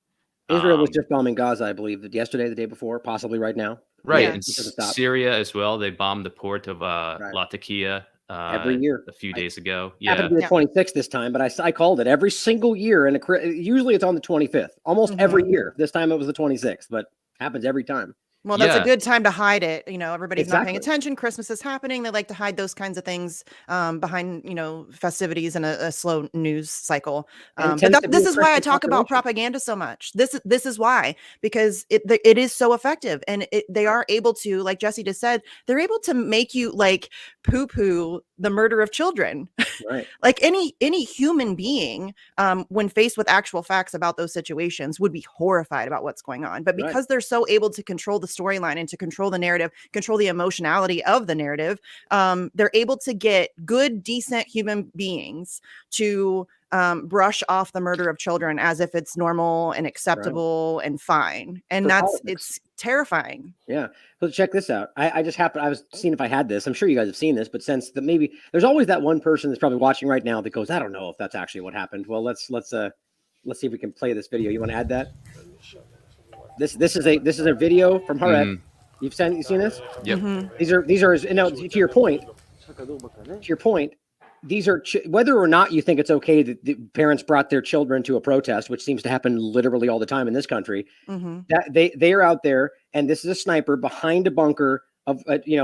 [SPEAKER 2] Israel was just bombing Gaza, I believe, yesterday, the day before, possibly right now.
[SPEAKER 1] Right.
[SPEAKER 3] Yeah.
[SPEAKER 1] And Syria as well. They bombed the port of Latakia
[SPEAKER 2] every year
[SPEAKER 1] a few days ago.
[SPEAKER 2] Happened to be the 26th this time, but I called it every single year. And usually it's on the 25th, almost every year. This time it was the 26th, but happens every time.
[SPEAKER 3] Well, that's a good time to hide it. You know, everybody's not paying attention. Christmas is happening. They like to hide those kinds of things behind, you know, festivities and a slow news cycle. But this is why I talk about propaganda so much. This is why, because it is so effective, and they are able to, like Jesse just said, they're able to make you like poo-poo the murder of children.
[SPEAKER 2] Right.
[SPEAKER 3] Like any human being, when faced with actual facts about those situations, would be horrified about what's going on. But because they're so able to control the storyline and to control the narrative, control the emotionality of the narrative, they're able to get good, decent human beings to brush off the murder of children as if it's normal and acceptable and fine. And it's terrifying.
[SPEAKER 2] Yeah. So check this out. I was seeing if I had this. I'm sure you guys have seen this, but since maybe there's always that one person that's probably watching right now that goes, I don't know if that's actually what happened. Well, let's see if we can play this video. You want to add that? This is a video from Harep. You've seen this?
[SPEAKER 1] Yep.
[SPEAKER 2] These are to your point. These are whether or not you think it's okay that the parents brought their children to a protest, which seems to happen literally all the time in this country. That they are out there, and this is a sniper behind a bunker of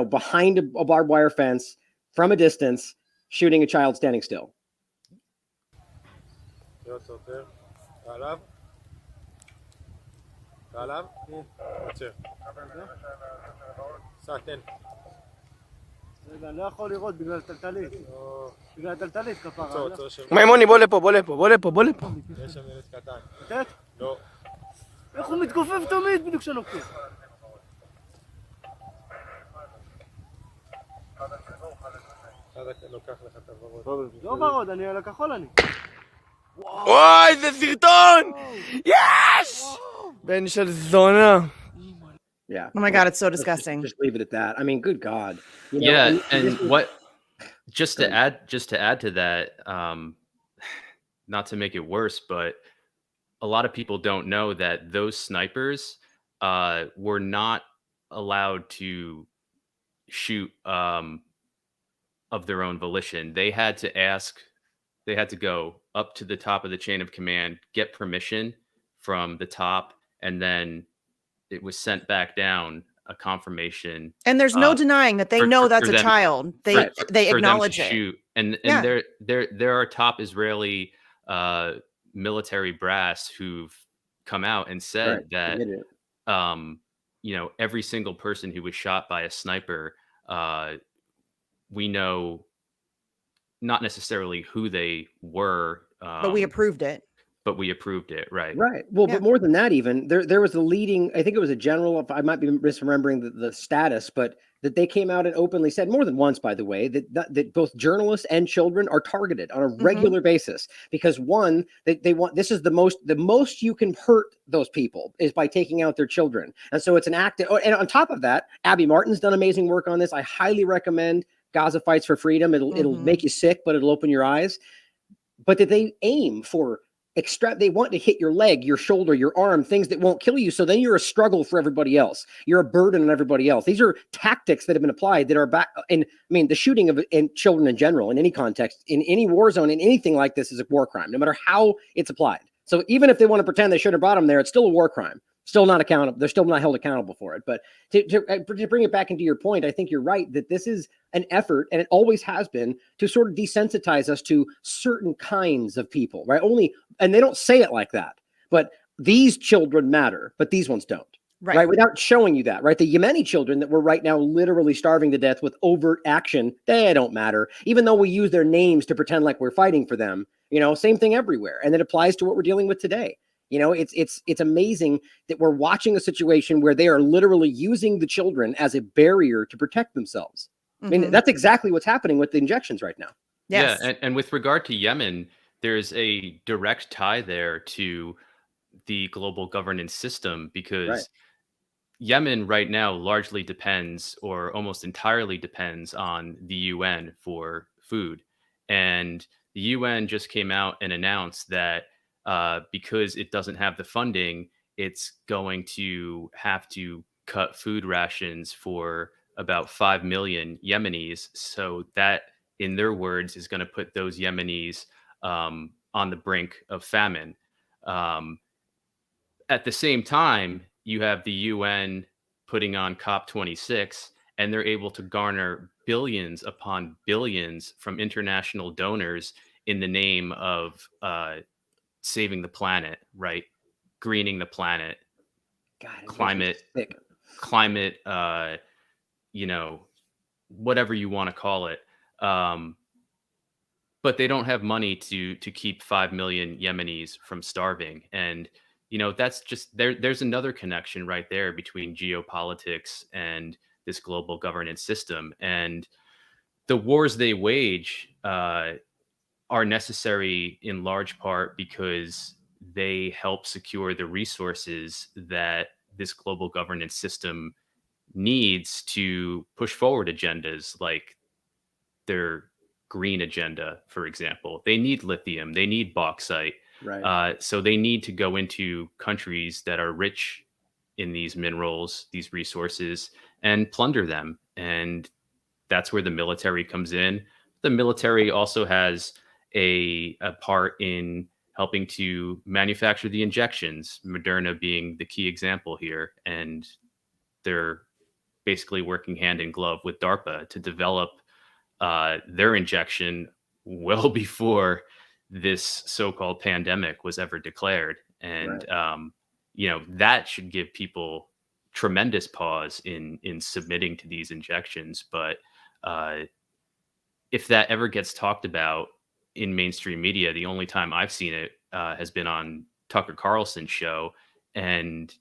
[SPEAKER 2] behind a barbed wire fence from a distance, shooting a child standing still.
[SPEAKER 4] מימוני, בוא לפה. יש שם ילד קטן. לתת? לא. איך הוא מתכופף תמיד בדיוק שנוקף? לוקח לך את הוורוד. לא ורוד, אני על הכחול אני. וואי, זה סרטון! יש! בן של זונה.
[SPEAKER 2] Yeah.
[SPEAKER 3] Oh my God, it's so disgusting.
[SPEAKER 2] Just leave it at that. I mean, good God.
[SPEAKER 1] Just to add to that, not to make it worse, but a lot of people don't know that those snipers were not allowed to shoot of their own volition. They had to go up to the top of the chain of command, get permission from the top, and then it was sent back down, a confirmation.
[SPEAKER 3] And there's no denying that they know that's a child. They acknowledge it.
[SPEAKER 1] Shoot. And there are top Israeli military brass who've come out and said that every single person who was shot by a sniper, we know not necessarily who they were,
[SPEAKER 3] but we approved it.
[SPEAKER 1] Right.
[SPEAKER 2] Well, but more than that, even there was a leading, I think it was a general, I might be misremembering the status, but that they came out and openly said more than once, by the way, that both journalists and children are targeted on a regular basis, because one, they want, this is the most you can hurt those people is by taking out their children. And so it's an act. And on top of that, Abby Martin's done amazing work on this. I highly recommend Gaza Fights for Freedom. It'll make you sick, but it'll open your eyes. But that they aim for they want to hit your leg, your shoulder, your arm, things that won't kill you. So then you're a struggle for everybody else. You're a burden on everybody else. These are tactics that have been applied that are back. And I mean, the shooting of children in general, in any context, in any war zone, in anything like this is a war crime, no matter how it's applied. So even if they want to pretend they should have brought them there, it's still a war crime. Still not accountable. They're still not held accountable for it. But to bring it back into your point, I think you're right that this is an effort, and it always has been, to sort of desensitize us to certain kinds of people, right? And they don't say it like that, but these children matter, but these ones don't, right? Without showing you that, right? The Yemeni children that were right now literally starving to death with overt action, they don't matter, even though we use their names to pretend like we're fighting for them. Same thing everywhere, and it applies to what we're dealing with today. It's amazing that we're watching a situation where they are literally using the children as a barrier to protect themselves. I mean, that's exactly what's happening with the injections right now.
[SPEAKER 3] Yes.
[SPEAKER 1] Yeah, and with regard to Yemen, there's a direct tie there to the global governance system, because Yemen right now largely depends, or almost entirely depends, on the UN for food. And the UN just came out and announced that because it doesn't have the funding, it's going to have to cut food rations for about 5 million Yemenis. So that, in their words, is going to put those Yemenis on the brink of famine. Um, at the same time, you have the UN putting on COP26, and they're able to garner billions upon billions from international donors in the name of saving the planet, right? Greening the planet,
[SPEAKER 2] God, it makes me
[SPEAKER 1] climate,
[SPEAKER 2] sick.
[SPEAKER 1] climate, you know, whatever you want to call it. But they don't have money to keep 5 million Yemenis from starving. And that's just there's another connection right there between geopolitics and this global governance system. And the wars they wage are necessary in large part because they help secure the resources that this global governance system needs to push forward agendas like their green agenda, for example. They need lithium, they need bauxite.
[SPEAKER 2] Right.
[SPEAKER 1] So they need to go into countries that are rich in these minerals, these resources, and plunder them. And that's where the military comes in. The military also has a part in helping to manufacture the injections, Moderna being the key example here. And they're basically working hand in glove with DARPA to develop their injection well before this so-called pandemic was ever declared. And that should give people tremendous pause in submitting to these injections. But if that ever gets talked about in mainstream media, the only time I've seen it has been on Tucker Carlson's show. And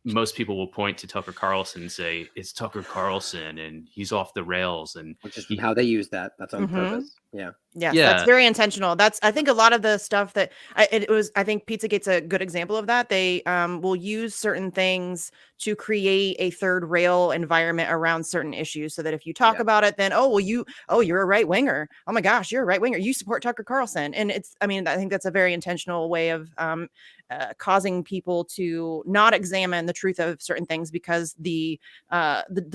[SPEAKER 1] most people will point to Tucker Carlson and say, it's Tucker Carlson and he's off the rails. And
[SPEAKER 2] which is how they use that. That's on purpose. Yeah.
[SPEAKER 3] Yes,
[SPEAKER 1] Yeah.
[SPEAKER 3] that's very intentional. I think a lot of the stuff that I think Pizzagate's a good example of that. They will use certain things to create a third rail environment around certain issues so that if you talk about it, then, you're a right winger. Oh my gosh, you're a right winger. You support Tucker Carlson. And I think that's a very intentional way of causing people to not examine the truth of certain things because the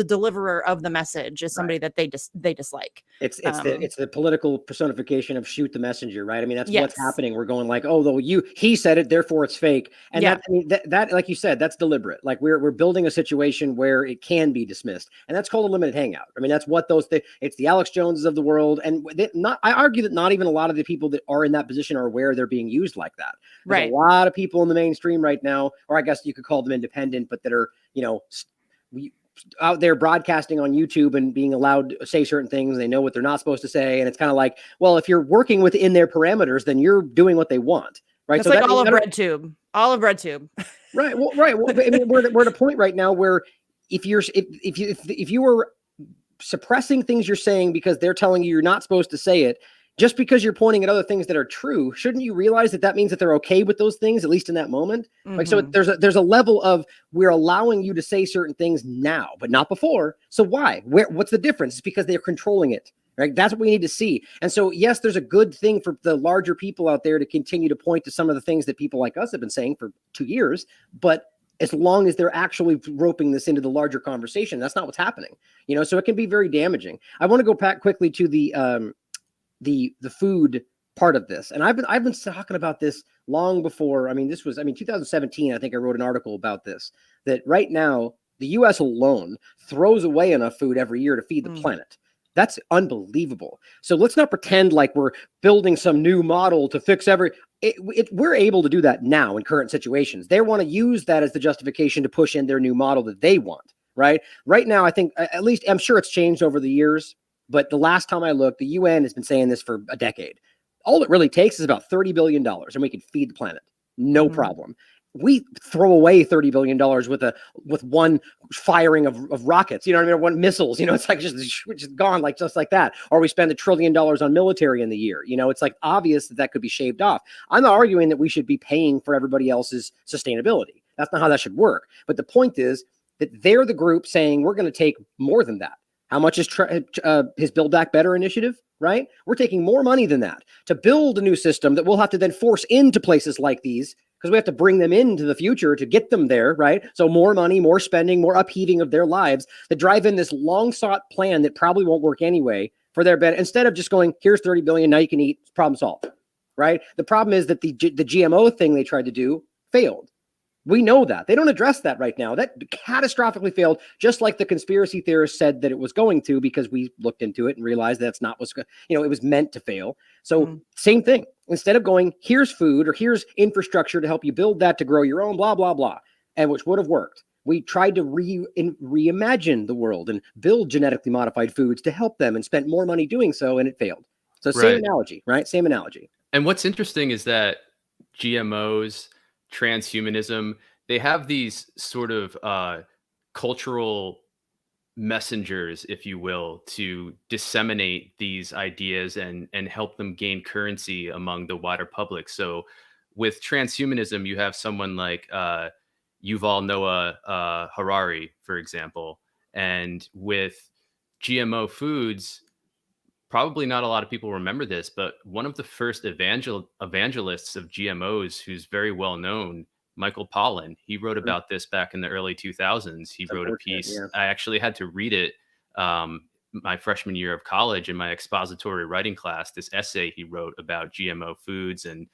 [SPEAKER 3] deliverer of the message is somebody that they dislike.
[SPEAKER 2] It's the political personification of shoot the messenger, right? I mean, that's what's
[SPEAKER 3] Yes.
[SPEAKER 2] happening. We're going like, oh, he said it, therefore it's fake. And that, like you said, that's deliberate. Like we're building a situation where it can be dismissed, and that's called a limited hangout. I mean, that's what it's the Alex Joneses of the world, and I argue that not even a lot of the people that are in that position are aware they're being used like that. There's a lot of people in the mainstream right now, or I guess you could call them independent, but that are out there broadcasting on YouTube and being allowed to say certain things. They know what they're not supposed to say. And it's kind of like, well, if you're working within their parameters, then you're doing what they want. Right.
[SPEAKER 3] It's like olive bread tube. Right.
[SPEAKER 2] Well, right. Well, I mean, we're at a point right now where if you were suppressing things you're saying because they're telling you you're not supposed to say it, just because you're pointing at other things that are true, shouldn't you realize that means that they're okay with those things, at least in that moment? Mm-hmm. Like, so there's a level of we're allowing you to say certain things now, but not before. So why? What's the difference? It's because they're controlling it, right? That's what we need to see. And so, yes, there's a good thing for the larger people out there to continue to point to some of the things that people like us have been saying for 2 years, but as long as they're actually roping this into the larger conversation, that's not what's happening. So it can be very damaging. I want to go back quickly to the food part of this. And I've been talking about this long before. 2017, I think I wrote an article about this, that right now the US alone throws away enough food every year to feed the planet. That's unbelievable. So let's not pretend like we're building some new model to fix we're able to do that now in current situations. They want to use that as the justification to push in their new model that they want, right? Right now, I think, at least I'm sure it's changed over the years, but the last time I looked, the UN has been saying this for a decade. All it really takes is about $30 billion and we can feed the planet. No problem. We throw away $30 billion with one firing of rockets, or one missiles, it's like just gone just like that. Or we spend $1 trillion on military in the year. It's like obvious that could be shaved off. I'm not arguing that we should be paying for everybody else's sustainability. That's not how that should work. But the point is, that they're the group saying we're going to take more than that. How much is his Build Back Better initiative, right? We're taking more money than that to build a new system that we'll have to then force into places like these, because we have to bring them into the future to get them there, right? So more money, more spending, more upheaving of their lives that drive in this long-sought plan that probably won't work anyway for their benefit, instead of just going, here's 30 billion, now you can eat, problem solved, right? The problem is that the GMO thing they tried to do failed. We know that. They don't address that right now. That catastrophically failed, just like the conspiracy theorists said that it was going to, because we looked into it and realized that's not what's going, it was meant to fail. So same thing. Instead of going, here's food or here's infrastructure to help you build that to grow your own, blah, blah, blah, and which would have worked. We tried to reimagine the world and build genetically modified foods to help them and spent more money doing so, and it failed. So same analogy, right? Same analogy.
[SPEAKER 1] And what's interesting is that GMOs, transhumanism, they have these sort of cultural messengers, if you will, to disseminate these ideas and help them gain currency among the wider public. So with transhumanism, you have someone like Yuval Noah Harari, for example. And with GMO foods, probably not a lot of people remember this, but one of the first evangelists of GMOs, who's very well known, Michael Pollan, he wrote about this back in the early 2000s. He wrote a piece. Yeah. I actually had to read it my freshman year of college in my expository writing class, this essay he wrote about GMO foods. And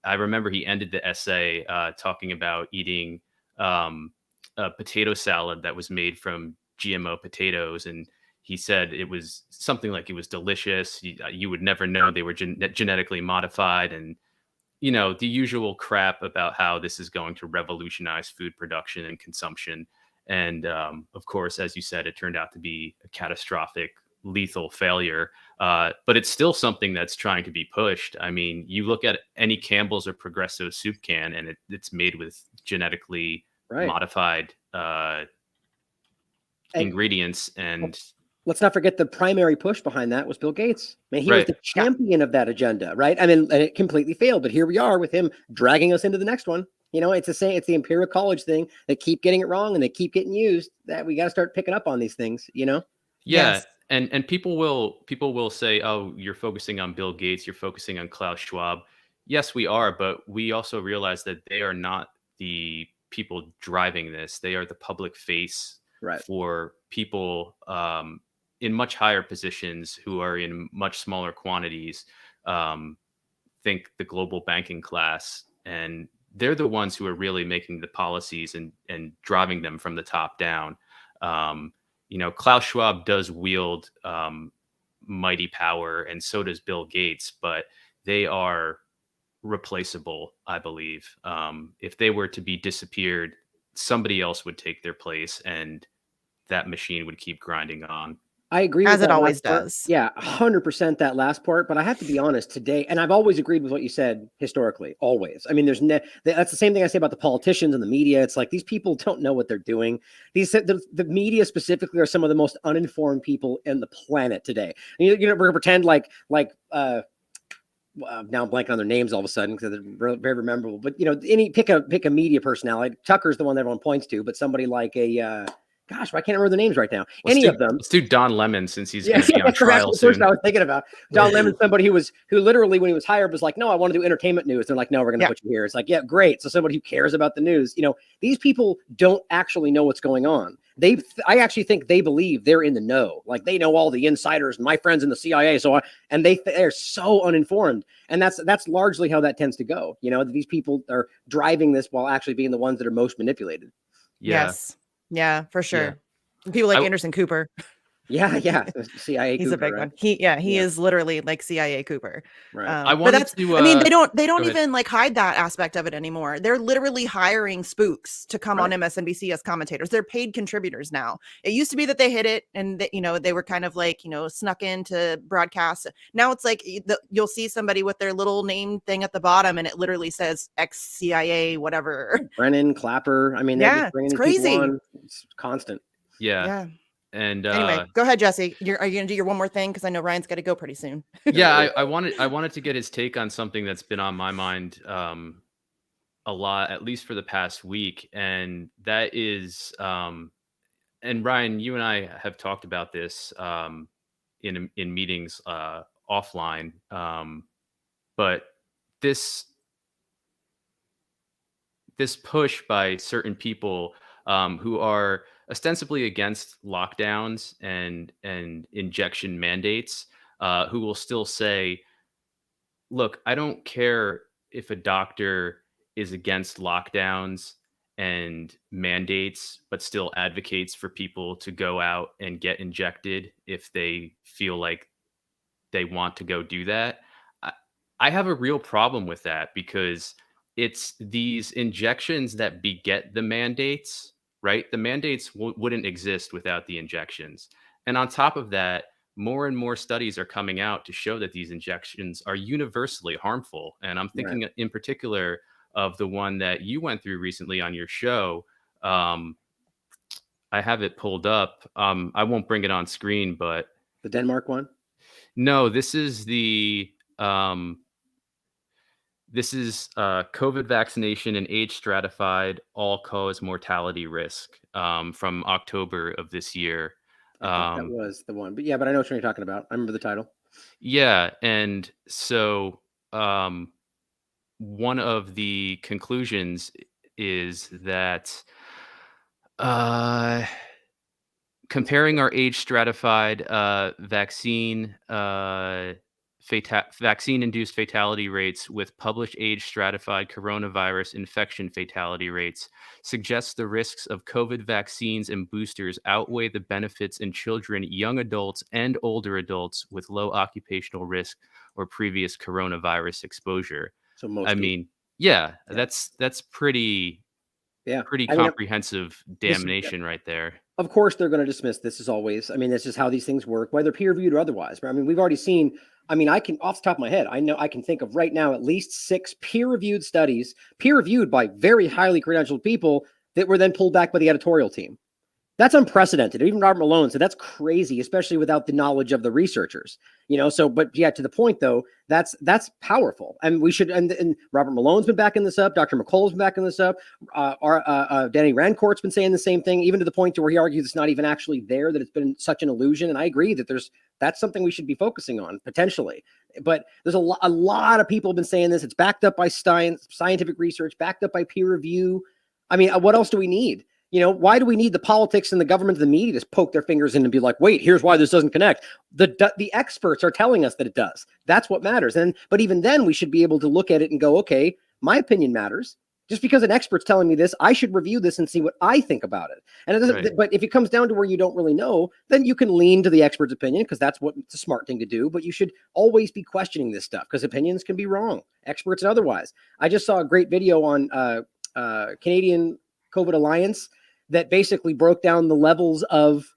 [SPEAKER 1] I remember he ended the essay talking about eating a potato salad that was made from GMO potatoes. And he said it was something like it was delicious. You would never know they were genetically modified, and the usual crap about how this is going to revolutionize food production and consumption. And of course, as you said, it turned out to be a catastrophic, lethal failure. But it's still something that's trying to be pushed. I mean, you look at any Campbell's or Progresso soup can, and it's made with genetically modified ingredients. And
[SPEAKER 2] let's not forget the primary push behind that was Bill Gates. I mean, he was the champion of that agenda, right? I mean, and it completely failed, but here we are with him dragging us into the next one. It's it's the Imperial College thing. They keep getting it wrong and they keep getting used. That we got to start picking up on these things, Yeah.
[SPEAKER 1] Yes. And people will say, oh, you're focusing on Bill Gates, you're focusing on Klaus Schwab. Yes, we are, but we also realize that they are not the people driving this. They are the public face for people in much higher positions who are in much smaller quantities. Think the global banking class, and they're the ones who are really making the policies and driving them from the top down. Klaus Schwab does wield mighty power, and so does Bill Gates, but they are replaceable, I believe. If they were to be disappeared, somebody else would take their place, and that machine would keep grinding on.
[SPEAKER 2] I agree.
[SPEAKER 3] As it always does.
[SPEAKER 2] Yeah, 100% that last part. But I have to be honest today, and I've always agreed with what you said historically, always. I mean, that's the same thing I say about the politicians and the media. It's like these people don't know what they're doing. The media specifically are some of the most uninformed people in the planet today. And we're going to pretend like now I'm blanking on their names all of a sudden because they're very memorable. But pick a media personality. Tucker's the one that everyone points to, but somebody like a gosh, I can't remember the names right now. Of them.
[SPEAKER 1] Let's do Don Lemon since he's going to be on trial
[SPEAKER 2] the
[SPEAKER 1] soon.
[SPEAKER 2] First I was thinking about Don Lemon, somebody who literally when he was hired was like, no, I want to do entertainment news. They're like, no, we're going to put you here. It's like, yeah, great. So somebody who cares about the news. These people don't actually know what's going on. I actually think they believe they're in the know. Like they know all the insiders, my friends in the CIA. They're so uninformed. And that's largely how that tends to go. These people are driving this while actually being the ones that are most manipulated.
[SPEAKER 1] Yeah.
[SPEAKER 3] Yes. Yeah, for sure. Yeah. People like Anderson Cooper.
[SPEAKER 2] Yeah. CIA.
[SPEAKER 3] He's
[SPEAKER 2] Cooper,
[SPEAKER 3] a big one. He is literally like CIA Cooper.
[SPEAKER 2] Right.
[SPEAKER 1] I mean,
[SPEAKER 3] they don't even like hide that aspect of it anymore. They're literally hiring spooks to come on MSNBC as commentators. They're paid contributors now. It used to be that they hid it and they were kind of like, snuck into broadcast. Now it's like you'll see somebody with their little name thing at the bottom and it literally says ex-CIA, whatever.
[SPEAKER 2] Brennan, Clapper. I mean, they're just bringing
[SPEAKER 3] it's crazy.
[SPEAKER 2] It's constant.
[SPEAKER 1] Yeah. And
[SPEAKER 3] anyway, go ahead, Jesse. Are you gonna do your one more thing? Because I know Ryan's got to go pretty soon.
[SPEAKER 1] Yeah, I wanted to get his take on something that's been on my mind a lot, at least for the past week, and that is, and Ryan, you and I have talked about this in meetings offline, but this this push by certain people who are ostensibly against lockdowns and injection mandates, who will still say, "Look, I don't care if a doctor is against lockdowns and mandates, but still advocates for people to go out and get injected if they feel like they want to go do that." I, I have a real problem with that because it's these injections that beget the mandates, right? The mandates wouldn't exist without the injections. And on top of that, more and more studies are coming out to show that these injections are universally harmful. And I'm
[SPEAKER 2] Right.
[SPEAKER 1] thinking in particular of the one that you went through recently on your show. Um, I have it pulled up. I won't bring it on screen, but
[SPEAKER 2] The Denmark one.
[SPEAKER 1] no, um, this is COVID vaccination and age stratified all cause mortality risk from October of this year.
[SPEAKER 2] I think that was the one, but yeah, but I know what you're talking about. I remember the title.
[SPEAKER 1] Yeah, and so one of the conclusions is that uh, comparing our age stratified vaccine-induced fatality rates with published age stratified coronavirus infection fatality rates suggests the risks of COVID vaccines and boosters outweigh the benefits in children, young adults, and older adults with low occupational risk or previous coronavirus exposure.
[SPEAKER 2] So most
[SPEAKER 1] I
[SPEAKER 2] people.
[SPEAKER 1] mean, yeah,
[SPEAKER 2] Yeah.
[SPEAKER 1] that's pretty
[SPEAKER 2] Yeah. I mean,
[SPEAKER 1] comprehensive
[SPEAKER 2] this-
[SPEAKER 1] damnation right there.
[SPEAKER 2] of course, they're going to dismiss this as always. I mean, that's just how these things work, whether peer reviewed or otherwise. I mean, we've already seen. I mean, I can off the top of my head, I know I can think of right now at least 6 peer reviewed studies, peer reviewed by very highly credentialed people that were then pulled back by the editorial team. That's unprecedented. Even Robert Malone said that's crazy, especially without the knowledge of the researchers. So, but yeah, to the point though, that's powerful, and we should. And Robert Malone's been backing this up. Dr. McCullough's been backing this up. Danny Rancourt's been saying the same thing, even to the point to where he argues it's not even actually there, that it's been such an illusion. And I agree that that's something we should be focusing on potentially. But there's a lot of people have been saying this. It's backed up by scientific research, backed up by peer review. I mean, what else do we need? Why do we need the politics and the government and the media to poke their fingers in and be like, wait, here's why this doesn't connect? The experts are telling us that it does. That's what matters. But even then, we should be able to look at it and go, okay, my opinion matters. Just because an expert's telling me this, I should review this and see what I think about it. And it doesn't. Right. But if it comes down to where you don't really know, then you can lean to the expert's opinion because that's what it's a smart thing to do. But you should always be questioning this stuff because opinions can be wrong, experts and otherwise. I just saw a great video on Canadian COVID Alliance that basically broke down the levels of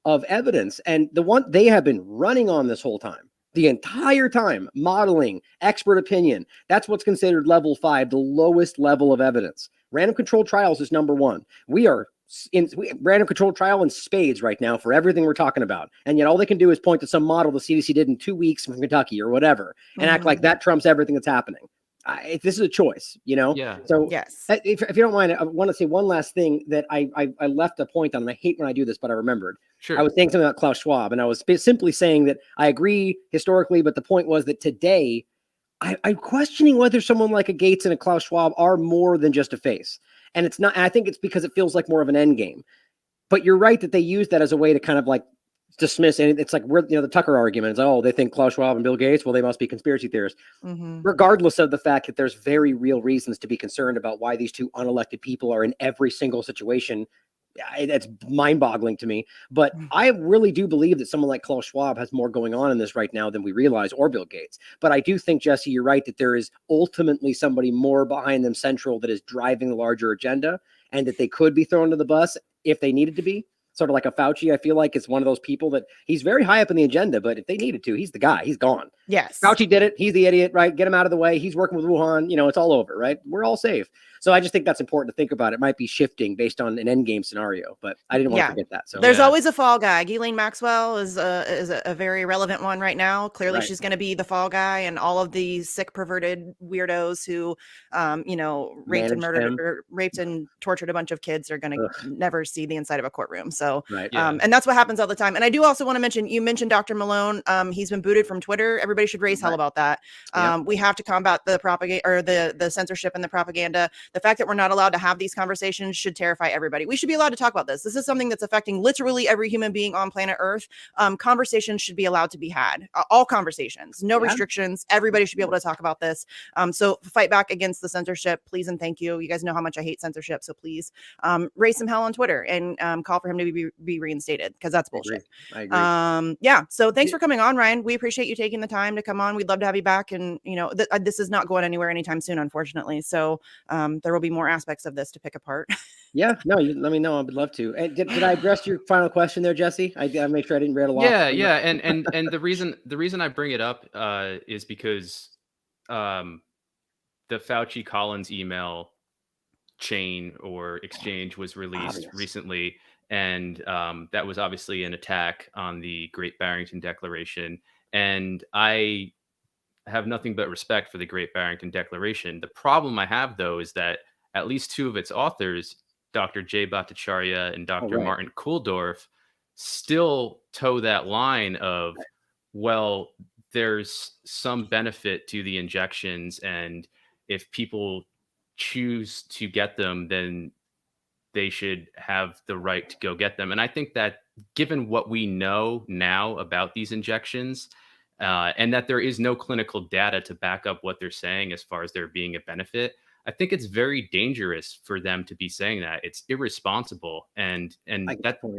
[SPEAKER 2] evidence, and the one they have been running on this whole time, the entire time, modeling expert opinion. That's what's considered level 5, the lowest level of evidence. Random controlled trials is number 1. We are in random controlled trial in spades right now for everything we're talking about, and yet all they can do is point to some model the CDC did in 2 weeks from Kentucky or whatever, and act like that trumps everything that's happening. This is a choice,
[SPEAKER 1] Yeah.
[SPEAKER 2] So
[SPEAKER 3] yes,
[SPEAKER 2] if you don't mind, I want to say one last thing that I left a point on, and I hate when I do this, but I remembered.
[SPEAKER 1] Sure.
[SPEAKER 2] I was saying something about Klaus Schwab, and I was simply saying that I agree historically, but the point was that today I'm questioning whether someone like a Gates and a Klaus Schwab are more than just a face, and it's not. And I think it's because it feels like more of an end game. But you're right that they use that as a way to kind of like dismiss, and it's like the Tucker argument is, they think Klaus Schwab and Bill Gates, well, they must be conspiracy theorists. Regardless of the fact that there's very real reasons to be concerned about why these two unelected people are in every single situation. That's mind-boggling to me. But I really do believe that someone like Klaus Schwab has more going on in this right now than we realize, or Bill Gates. But I do think, Jesse, you're right that there is ultimately somebody more behind them central that is driving the larger agenda, and that they could be thrown to the bus if they needed to be. Sort of like a Fauci, I feel like it's one of those people that he's very high up in the agenda, but if they needed to, he's the guy. He's gone.
[SPEAKER 3] Yes.
[SPEAKER 2] Fauci did it. He's the idiot, right? Get him out of the way. He's working with Wuhan. You know, it's all over, right? We're all safe. So I just think that's important to think about. It might be shifting based on an end game scenario, but I didn't want to forget that. So
[SPEAKER 3] there's always a fall guy. Ghislaine Maxwell is a very relevant one right now. Clearly, she's going to be the fall guy, and all of these sick, perverted weirdos who, raped and murdered, or raped and tortured a bunch of kids are going to never see the inside of a courtroom. So, and that's what happens all the time. And I do also want to mention, you mentioned Dr. Malone. He's been booted from Twitter. Everybody should raise hell about that. We have to combat the propaganda or the censorship and the propaganda. The fact that we're not allowed to have these conversations should terrify everybody. We should be allowed to talk about this. This is something that's affecting literally every human being on planet Earth. Conversations should be allowed to be had. All conversations, no restrictions. Everybody should be able to talk about this. So fight back against the censorship, please and thank you. You guys know how much I hate censorship, so please raise some hell on Twitter and call for him to be reinstated, because that's bullshit.
[SPEAKER 2] I agree.
[SPEAKER 3] So thanks for coming on, Ryan. We appreciate you taking the time to come on. We'd love to have you back, and this is not going anywhere anytime soon, unfortunately. So there will be more aspects of this to pick apart.
[SPEAKER 2] Let me know. I would love to. And did I address your final question there, Jesse? I make sure I didn't rattle off.
[SPEAKER 1] Yeah. And the reason I bring it up is because the Fauci Collins email chain or exchange was released recently, and that was obviously an attack on the Great Barrington Declaration. And I have nothing but respect for the Great Barrington Declaration. The problem I have, though, is that at least two of its authors, Dr. Jay Bhattacharya and Dr. Martin Kulldorff, still toe that line of, well, there's some benefit to the injections, and if people choose to get them, then they should have the right to go get them. And I think that given what we know now about these injections, and that there is no clinical data to back up what they're saying as far as there being a benefit, I think it's very dangerous for them to be saying that. It's irresponsible, and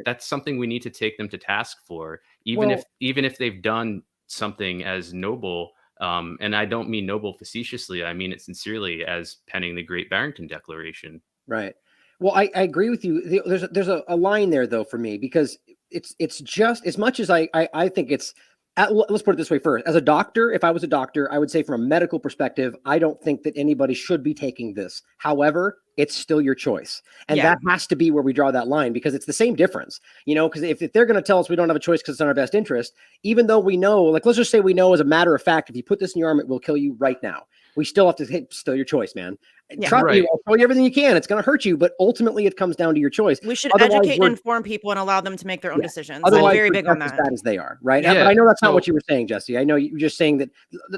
[SPEAKER 1] that's something we need to take them to task for, even if they've done something as noble. And I don't mean noble facetiously. I mean it sincerely, as penning the Great Barrington Declaration.
[SPEAKER 2] Right. Well, I agree with you. There's a line there, though, for me, because it's just as much as I think it's. Let's put it this way first. As a doctor, if I was a doctor, I would say from a medical perspective, I don't think that anybody should be taking this. However, it's still your choice. And that has to be where we draw that line, because it's the same difference, because if they're going to tell us we don't have a choice because it's in our best interest, even though we know, like, let's just say we know as a matter of fact, if you put this in your arm, it will kill you right now. We still have to hit, still your choice, man. Trust me, I'll show you everything you can. It's going to hurt you, but ultimately it comes down to your choice.
[SPEAKER 3] We should educate and inform people and allow them to make their own decisions.
[SPEAKER 2] Otherwise,
[SPEAKER 3] I'm very big on that.
[SPEAKER 2] As bad as they are, right? But I know that's not what you were saying, Jesse. I know you were just saying that,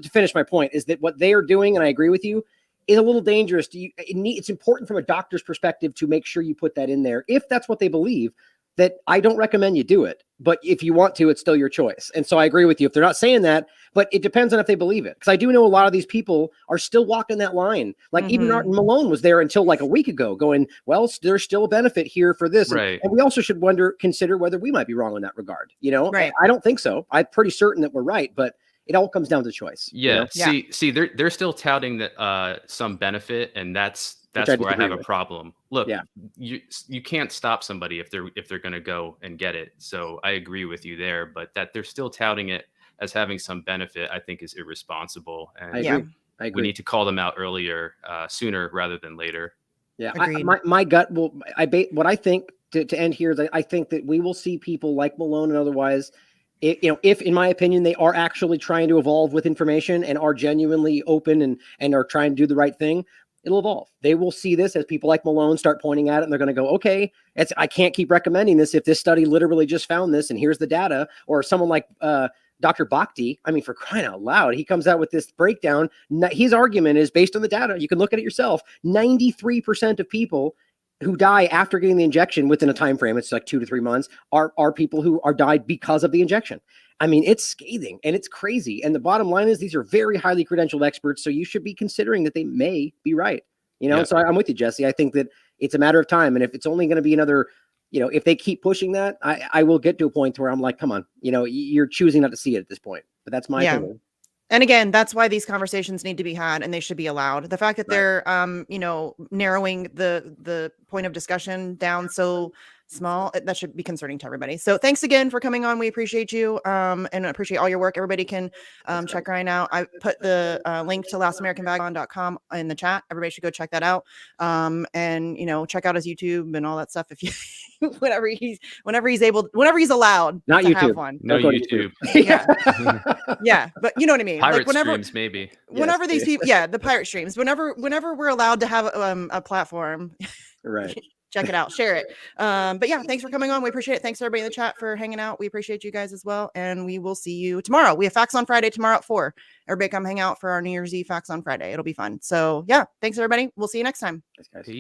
[SPEAKER 2] to finish my point, is that what they are doing, and I agree with you, is a little dangerous. It's important from a doctor's perspective to make sure you put that in there. If that's what they believe, that I don't recommend you do it. But if you want to, it's still your choice. And so I agree with you. If they're not saying that, but it depends on if they believe it. Because I do know a lot of these people are still walking that line. Like even Martin Malone was there until like a week ago going, well, there's still a benefit here for this.
[SPEAKER 1] Right.
[SPEAKER 2] And we also should consider whether we might be wrong in that regard.
[SPEAKER 3] Right.
[SPEAKER 2] I don't think so. I'm pretty certain that we're right, but it all comes down to choice.
[SPEAKER 1] Yeah. See, they're still touting that some benefit, and that's where I have a problem. Look, you can't stop somebody if they're going to go and get it. So I agree with you there, but that they're still touting it as having some benefit, I think, is irresponsible. And
[SPEAKER 2] I agree.
[SPEAKER 1] We need to call them out sooner rather than later.
[SPEAKER 2] Yeah, my gut will. What I think to end here is I think that we will see people like Malone and otherwise. If in my opinion they are actually trying to evolve with information and are genuinely open and are trying to do the right thing, it'll evolve. They will see this as people like Malone start pointing at it, and they're going to go, okay, I can't keep recommending this if this study literally just found this and here's the data. Or someone like Dr. Bhakti, I mean, for crying out loud, he comes out with this breakdown. His argument is based on the data. You can look at it yourself. 93% of people who die after getting the injection within a time frame, it's like 2 to 3 months, are people who are died because of the injection. I mean, it's scathing and it's crazy. And the bottom line is these are very highly credentialed experts. So you should be considering that they may be right. So I'm with you, Jesse. I think that it's a matter of time. And if it's only going to be another, if they keep pushing that, I will get to a point where I'm like, come on, you're choosing not to see it at this point. But that's my opinion.
[SPEAKER 3] And again, that's why these conversations need to be had, and they should be allowed. The fact that they're, narrowing the point of discussion down so small, that should be concerning to everybody. So thanks again for coming on. We appreciate you, and appreciate all your work. Everybody can check Ryan out. I put the link tolastamericanvagabond.com in the chat. Everybody should go check that out, and check out his YouTube and all that stuff if you whenever he's allowed
[SPEAKER 2] Not
[SPEAKER 3] to
[SPEAKER 2] YouTube.
[SPEAKER 3] have one.
[SPEAKER 1] No
[SPEAKER 2] Don't go to
[SPEAKER 1] YouTube.
[SPEAKER 3] Yeah, but you know what I mean.
[SPEAKER 1] Pirate
[SPEAKER 3] whenever
[SPEAKER 1] streams, maybe.
[SPEAKER 3] whenever these people, the pirate streams, whenever we're allowed to have a platform,
[SPEAKER 2] Right.
[SPEAKER 3] check it out, share it. But yeah, thanks for coming on. We appreciate it. Thanks to everybody in the chat for hanging out. We appreciate you guys as well. And we will see you tomorrow. We have Facts on Friday tomorrow at 4. Everybody come hang out for our New Year's Eve Facts on Friday. It'll be fun. So yeah, thanks everybody. We'll see you next time.
[SPEAKER 2] Thanks, guys.
[SPEAKER 1] Peace.